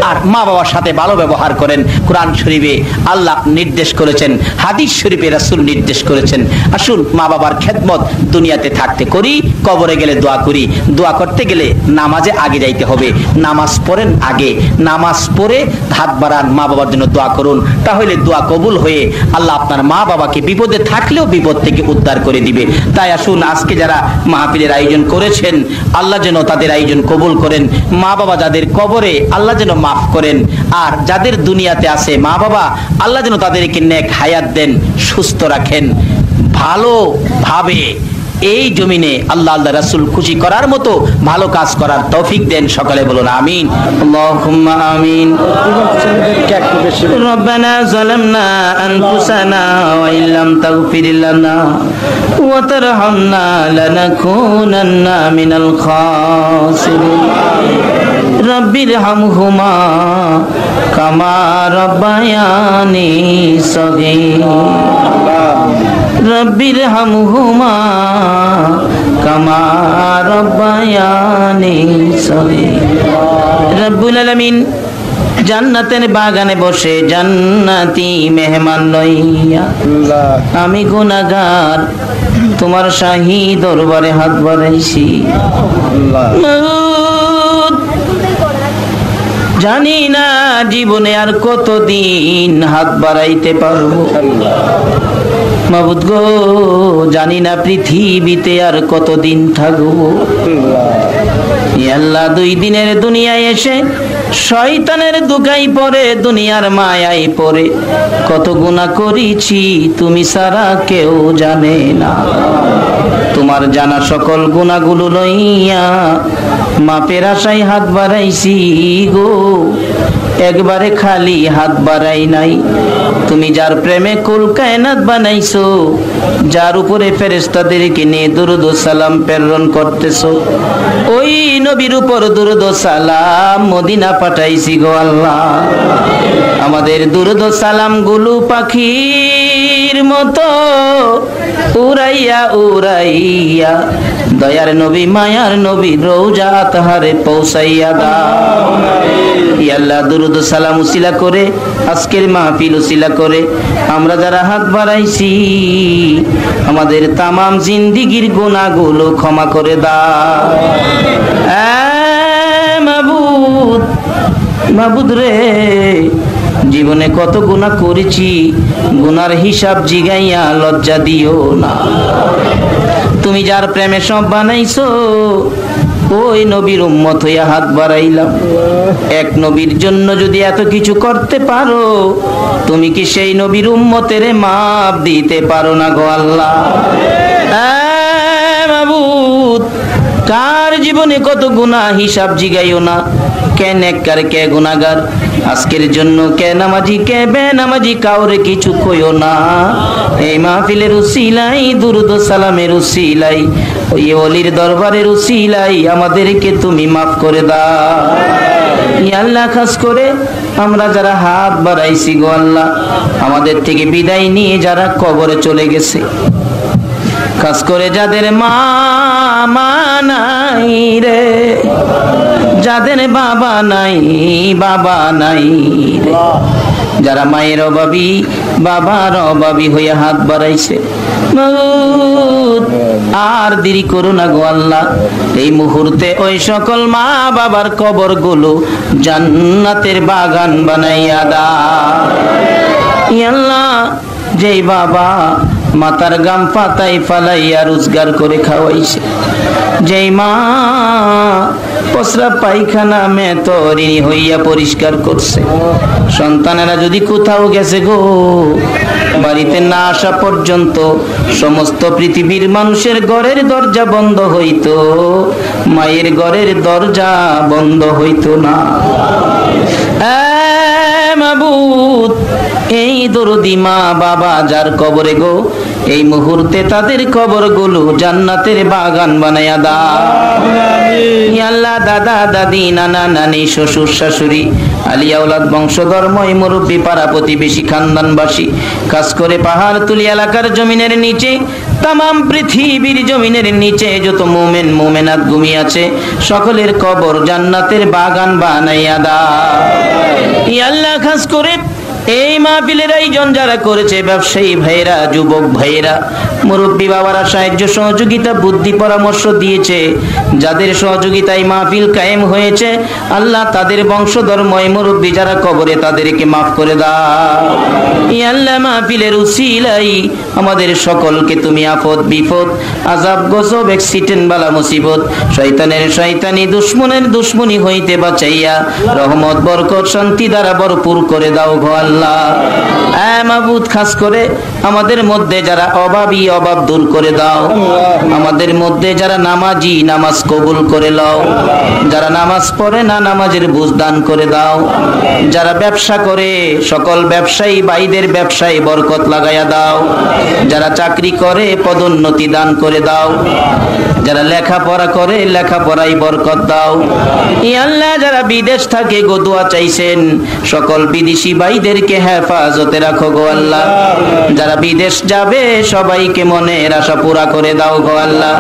আর মা বাবার সাথে ভালো ব্যবহার করেন। কোরআন শরীফে আল্লাহ নির্দেশ করেছেন, হাদিস শরীফে রাসূল নির্দেশ করেছেন। আসুন মা বাবার খেদমত দুনিয়াতে থাকতে করি, কবরে গেলে দোয়া করি। দোয়া করতে গেলে নামাজে আগে যাইতে হবে, নামাজ পড়েন আগে, নামাজ পড়ে হাত বাড়ান, মা বাবার জন্য দোয়া করুন, তাহলে দোয়া কবুল হয়ে আল্লাহ আপনার মা বাবাকে বিপদে থাকলেও বিপদ থেকে উদ্ধার করে দিবে। তাই আসুন আজকে যারা মাহফিলের আয়োজন করেছেন, আল্লাহ যেন তাদের আয়োজন কবুল করেন। মা বাবা যাদের কবরে, আল্লাহ যেন মাফ করেন। আর যাদের দুনিয়াতে আছে মা বাবা, আল্লাহ যেন তাদেরকে নেক হায়াত দেন, সুস্থ রাখেন, ভালোভাবে এই জমিনে আল্লাহ আল্লাহ রাসূল খুশি করার মতো ভালো কাজ করার তৌফিক দেন। সকলে বলুন আমিন, আল্লাহুম্মা আমিন। রব্বানা যালামনা আনফুসানা ওয়া ইল্লাম তাগফির লানা ওয়া তারহামনা লানাকুনান্না মিনাল খাসিরিন। রব্বিরহামহুমা কামা রাব্বায়ানি সগীরা। রব্বিরহামহুমা কামা রাব্বায়ানি সগীরা। রব্বুল আলামিন জান্নাতের বাগানে বসে জান্নাতি মেহমান লইয়া আমি গুনাহগার তোমার শাহী দরবারে হাত বাড়াইছি। জানি না জীবনে আর কতদিন হাত বাড়াইতে পারবো মাবুদ গো, জানি না পৃথিবীতে আর কতদিন থাকবো। আল্লাহ 2 দিনের দুনিয়ায় এসে শয়তানের দুগাই পড়ে, দুনিয়ার মায়াই পড়ে কত গুনাহ করেছি তুমি ছাড়া কেউ জানে না। তোমার জানা সকল গুনাহগুলো লইয়া মাপের আশায় হাত বাড়াইছি গো, একবারে খালি হাত বাড়াই নাই। তুমি যার প্রেমে কুল কায়নাত বানাইছো, যার উপরে ফেরেশতাদেরকে নিয়ে দুরূদ ও সালাম প্রেরণ করতেছো, ওই নবীর উপর দুরূদ ও সালাম মদিনা পাঠাইছি গো আল্লাহ। আমাদের দুরূদ ও সালাম গুলো পাখির মতো উড়াইয়া উড়াইয়া দয়ার নবী মায়ার নবী রওজা আতহারে পৌঁছাইয়া দাও। ইয়া আল্লাহ দুরূদ ও সালাম উসিলা করে আজকের মাহফিল উসিলা করে আমরা যারা হাত বাড়াইছি আমাদের তামাম জিন্দেগীর গুনাহগুলো ক্ষমা করে দাও। মাবুদ, মাবুদ রে, জীবনে কত গুনাহ করেছি, গুনার হিসাব জিগাইয়া লজ্জা দিও না। তুমি যার প্রেমে সব বানাইছো, ওই নবীর উম্মত হইয়া হাত বাড়াইলাম। এক নবীর জন্য যদি এত কিছু করতে পারো, তুমি কি সেই নবীর উম্মতের মাপ দিতে পারো না গো আল্লাহ? মাবুদ, কার জীবনে কত গুনাহ হিসাব জিগাইও না। কে নেককার কে গুনাহগার, আজকের জন্য কে নামাজি কে বেনামাজি কাউরে কিছু কইও না। এই মাহফিলের উসিলাই দুরূদ ও সালামের উসিলাই ওই ওলির দরবারের উসিলাই আমাদেরকে তুমি মাফ করে দাও। ইয়া আল্লাহ, খাস করে আমরা যারা হাত বাড়াইছি গো আল্লাহ, আমাদের থেকে বিদায় নিয়ে যারা কবরে চলে গেছে, খাস করে যাদের মা নাই রে, যাদের বাবা নাই রে, যারা মায়ের অভাবী বাবার অভাবী হয়ে হাত বাড়াইছে, আর দেরি করো না গো আল্লাহ। এই মুহূর্তে ওই সকল মা বাবার কবর গুলো জান্নাতের বাগান বানাইয়া দাও। ইয়া আল্লাহ, যেই বাবা মাতার গাম পাতাই ফালাইয়া রোজগার করে খাওয়াইছে, যেই মা পসরা পায়খানা মেতরিনী হইয়া পরিষ্কার করছে, সন্তানেরা যদি কোথাও গেছে গো, বাড়িতে না আসা পর্যন্ত সমস্ত পৃথিবীর মানুষের ঘরের দরজা বন্ধ হইতো, মায়ের ঘরের দরজা বন্ধ হইতো না। মাবুদ, এই দরদি মা বাবা যার কবরে গো, এই মুহূর্তে তাদের কবরগুলো জান্নাতের বাগান বানায়া দাও। ইয়া আল্লাহ, দাদা দাদি নানা নানি শ্বশুর শাশুড়ি আলিয়া আওলাদ বংশধর্ময় মুরব্বী পাড়া প্রতিবেশী খানদানবাসী, কাজ করে পাহাড় তুলি এলাকার জমিনের নিচে তামাম পৃথিবীর জমিনের নিচে যত মুমিন মুমিনাত ঘুমিয়ে আছে সকলের কবর জান্নাতের বাগান বানাইয়া দাও। ইয়া আল্লাহ, খাস করে এই মাহফিলের আয়োজন যারা করেছে, ব্যবসায়ী ভাইরা, যুবক ভাইরা, মুরব্বী বাবারা সাহায্য সহযোগিতা বুদ্ধি পরামর্শ দিয়েছে, যাদের সহযোগিতায় মাহফিল কায়েম হয়েছে, আল্লাহ তাদের বংশধর্ময় মুরব্বী যারা কবরে তাদেরকে মাফ করে দাও। ইয়া আল্লাহ, মাহফিলের উসিলাই আমাদের সকলকে তুমি আফত বিপদ আযাব গজব অ্যাক্সিডেন্ট বালা মুসিবত শয়তানের শয়তানি দুশমনের দুশমনি হইতে বাঁচাইয়া রহমত বরকত শান্তি দ্বারা ভরপুর করে দাও গো আল্লাহ। মাবুদ খাস করে আমাদের মধ্যে যারা অভাবী অভাব দূর করে দাও, আমাদের মধ্যে যারা নামাজি নামাজ কবুল করে লও, যারা নামাজ পড়ে না নামাজের বুঝ দান করে দাও, যারা ব্যবসা করে সকল ব্যবসায়ী ভাইদের ব্যবসায় বরকত লাগাইয়া দাও, যারা চাকরি করে পদোন্নতি দান করে দাও, যারা লেখাপড়া করে লেখাপড়ায় বরকত দাও। ইয়া আল্লাহ যারা বিদেশ থাকে গো দোয়া চাইছেন সকল বিদেশি ভাইদেরকে হেফাজতে রাখো গো আল্লাহ। যারা বিদেশ যাবে সবাইকে মনের আশা পুরা করে দাও গো আল্লাহ।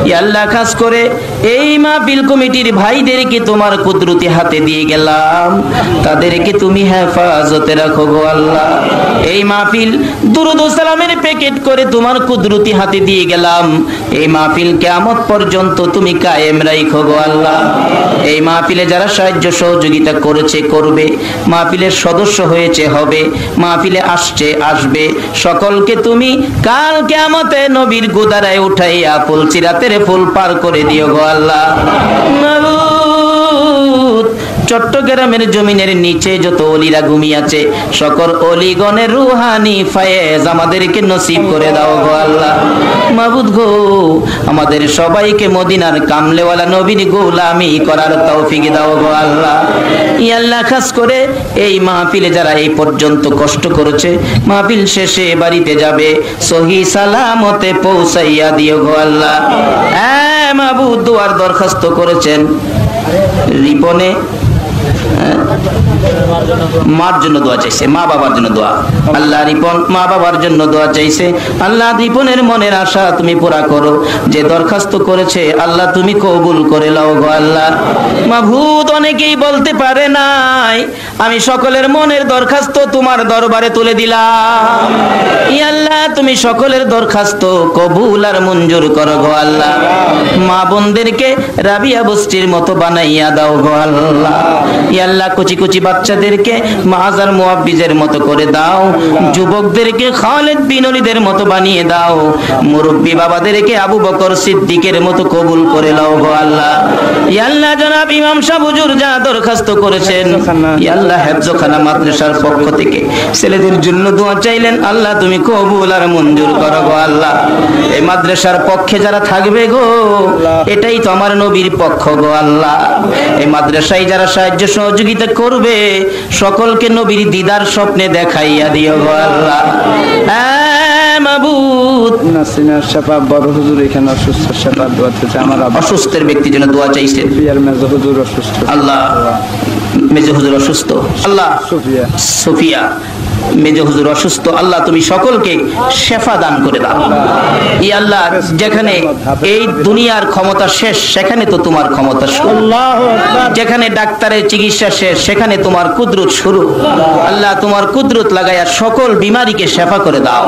ইয়া আল্লাহ খাস করে এই মাহফিল কমিটির ভাইদেরকে তোমার কুদরতি হাতে দিয়ে গেলাম, তাদেরকে তুমি হেফাজতে রাখো গো আল্লাহ। এই মাহফিল দুরূদ ও সালামের প্যাকেট করে তোমার কুদরতি হাতে দিয়ে গেলাম, এই মাহফিল কিয়ামত পর্যন্ত তুমি কায়েম রাখো গো আল্লাহ। এই মাহফিলে যারা সাহায্য সহযোগিতা করেছে করবে, মাহফিলের সদস্য হয়েছে হবে, মাহফিলে আসছে আসবে, সকলকে তুমি কাল কিয়ামতে নবীর গোদারায় উঠাইয়া ফুল চিরাতের ফুল পার করে দিও গো আল্লাহ। চট্টগ্রামের জমিনের নিচে যত ওলিরা ঘুমিয়ে আছে সকল ওলিগণের রুহানি ফায়েজ আমাদেরকে নসিব করে দাও গো আল্লাহ। মাবুদ গো আমাদের সবাইকে মদিনার কামলেওয়ালা নবীর গোলামি করার তৌফিক দাও গো আল্লাহ। ইয়া আল্লাহ খাস করে এই মাহফিলে যারা এই পর্যন্ত কষ্ট করেছে মাহফিল শেষে বাড়িতে যাবে সহি সালামতে পৌঁছাইয়া দিও গো আল্লাহ। হ্যাঁ মাবুদ দোয়ার দরখাস্ত করেছেন রিপনে মার জন্য দোয়া চাইছে, মা বাবার জন্য দোয়া। আল্লাহ রিপন মা বাবার জন্য দোয়া চাইছে, আল্লাহ রিপনের মনের আশা তুমি পুরা করো। যে দরখাস্ত করেছে আল্লাহ তুমি কবুল করে লও গো আল্লাহ। মাবুদ অনেকেই বলতে পারে নাই, আমি সকলের মনের দরখাস্ত তোমার দরবারে তুলে দিলাম। ইয়া আল্লাহ তুমি সকলের দরখাস্ত কবুল আর মঞ্জুর করো গো আল্লাহ। মা বোনদেরকে রাবিয়া বস্তির মতো বানাইয়া দাও গো আল্লাহ। ইয়া আল্লাহ কুচি কুচি বাচ্চাদেরকে মাজার মুআব্বিজের মতো করে দাও, যুবকদেরকে খালিদ বিন ওলীদের মতো বানিয়ে দাও, মুরব্বি বাবাদেরকে আবু বকর সিদ্দিকের মতো কবুল করে নাও গো আল্লাহ। ইয়া আল্লাহ জনাব ইমাম সাহেব হুজুর যা দরখাস্ত করেছেন ইয়া আল্লাহ হেফজখানা মাদ্রাসার পক্ষ থেকে ছেলেদের জন্য দোয়া চাইলেন, আল্লাহ তুমি কবুল আর মঞ্জুর করো গো আল্লাহ। এই মাদ্রাসার পক্ষে যারা থাকবে গো এটাই তো আমার নবীর পক্ষ গো আল্লাহ। এই মাদ্রাসায় যারা সাহায্য সহযোগিতা করবে সকলকে নবীর দিদার স্বপ্নে দেখাইয়া দিও গো আল্লাহ। হ্যাঁ মাবুদ নাসিনা শাফা বড় হুজুর এখানে অসুস্থ, শাফা দোয়া চাইছে। আমার অসুস্থের ব্যক্তির জন্য দোয়া চাইছেন, বিয়ার মেজো হুজুর অসুস্থ, আল্লাহ মেজো হুজুর অসুস্থ, আল্লাহ সুফিয়া মেজো হুজুর অসুস্থ, আল্লাহ তুমি সকলকে শেফা দান করে দাও। ইয়া আল্লাহ যেখানে এই দুনিয়ার ক্ষমতা শেষ সেখানে তো তোমার ক্ষমতা শুরু, যেখানে ডাক্তারের চিকিৎসা শেষ সেখানে তোমার কুদরত শুরু। আল্লাহ তোমার কুদরত লাগাইয়া সকল বিমারীকে শেফা করে দাও।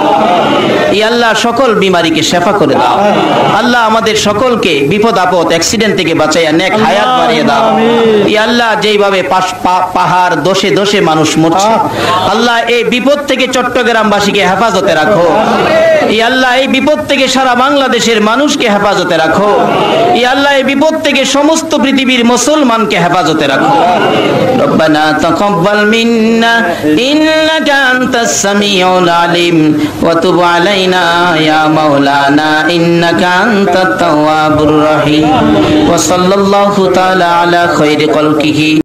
ইয়া আল্লাহ সকল বিমারীকে শেফা করে দাও। আল্লাহ আমাদের সকলকে বিপদ আপদ অ্যাক্সিডেন্ট থেকে বাঁচাইয়া নেক হায়াত বাড়িয়ে দাও। ইয়া আল্লাহ যেইভাবে পাহাড় দোষে দোষে মানুষ মরছে, আল্লাহ এই বিপদ থেকে চট্টগ্রামবাসীকে হেফাজতে রাখো। ইয়া আল্লাহ এই বিপদ থেকে সারা বাংলাদেশের মানুষকে হেফাজতে রাখো। ইয়া আল্লাহ এই বিপদ থেকে সমস্ত পৃথিবীর মুসলমানকে হেফাজতে রাখো। রব্বানা তাকাব্বাল মিন্না ইন্নাকা আনতাস সামিউল আলিম ওয়া তুব আলাইনা ইয়া মাওলানা ইন্নাকা আনতাত তাওয়াবুর রহিম ওয়া সাল্লাল্লাহু তাআলা আলা খায়রি খালকিহি।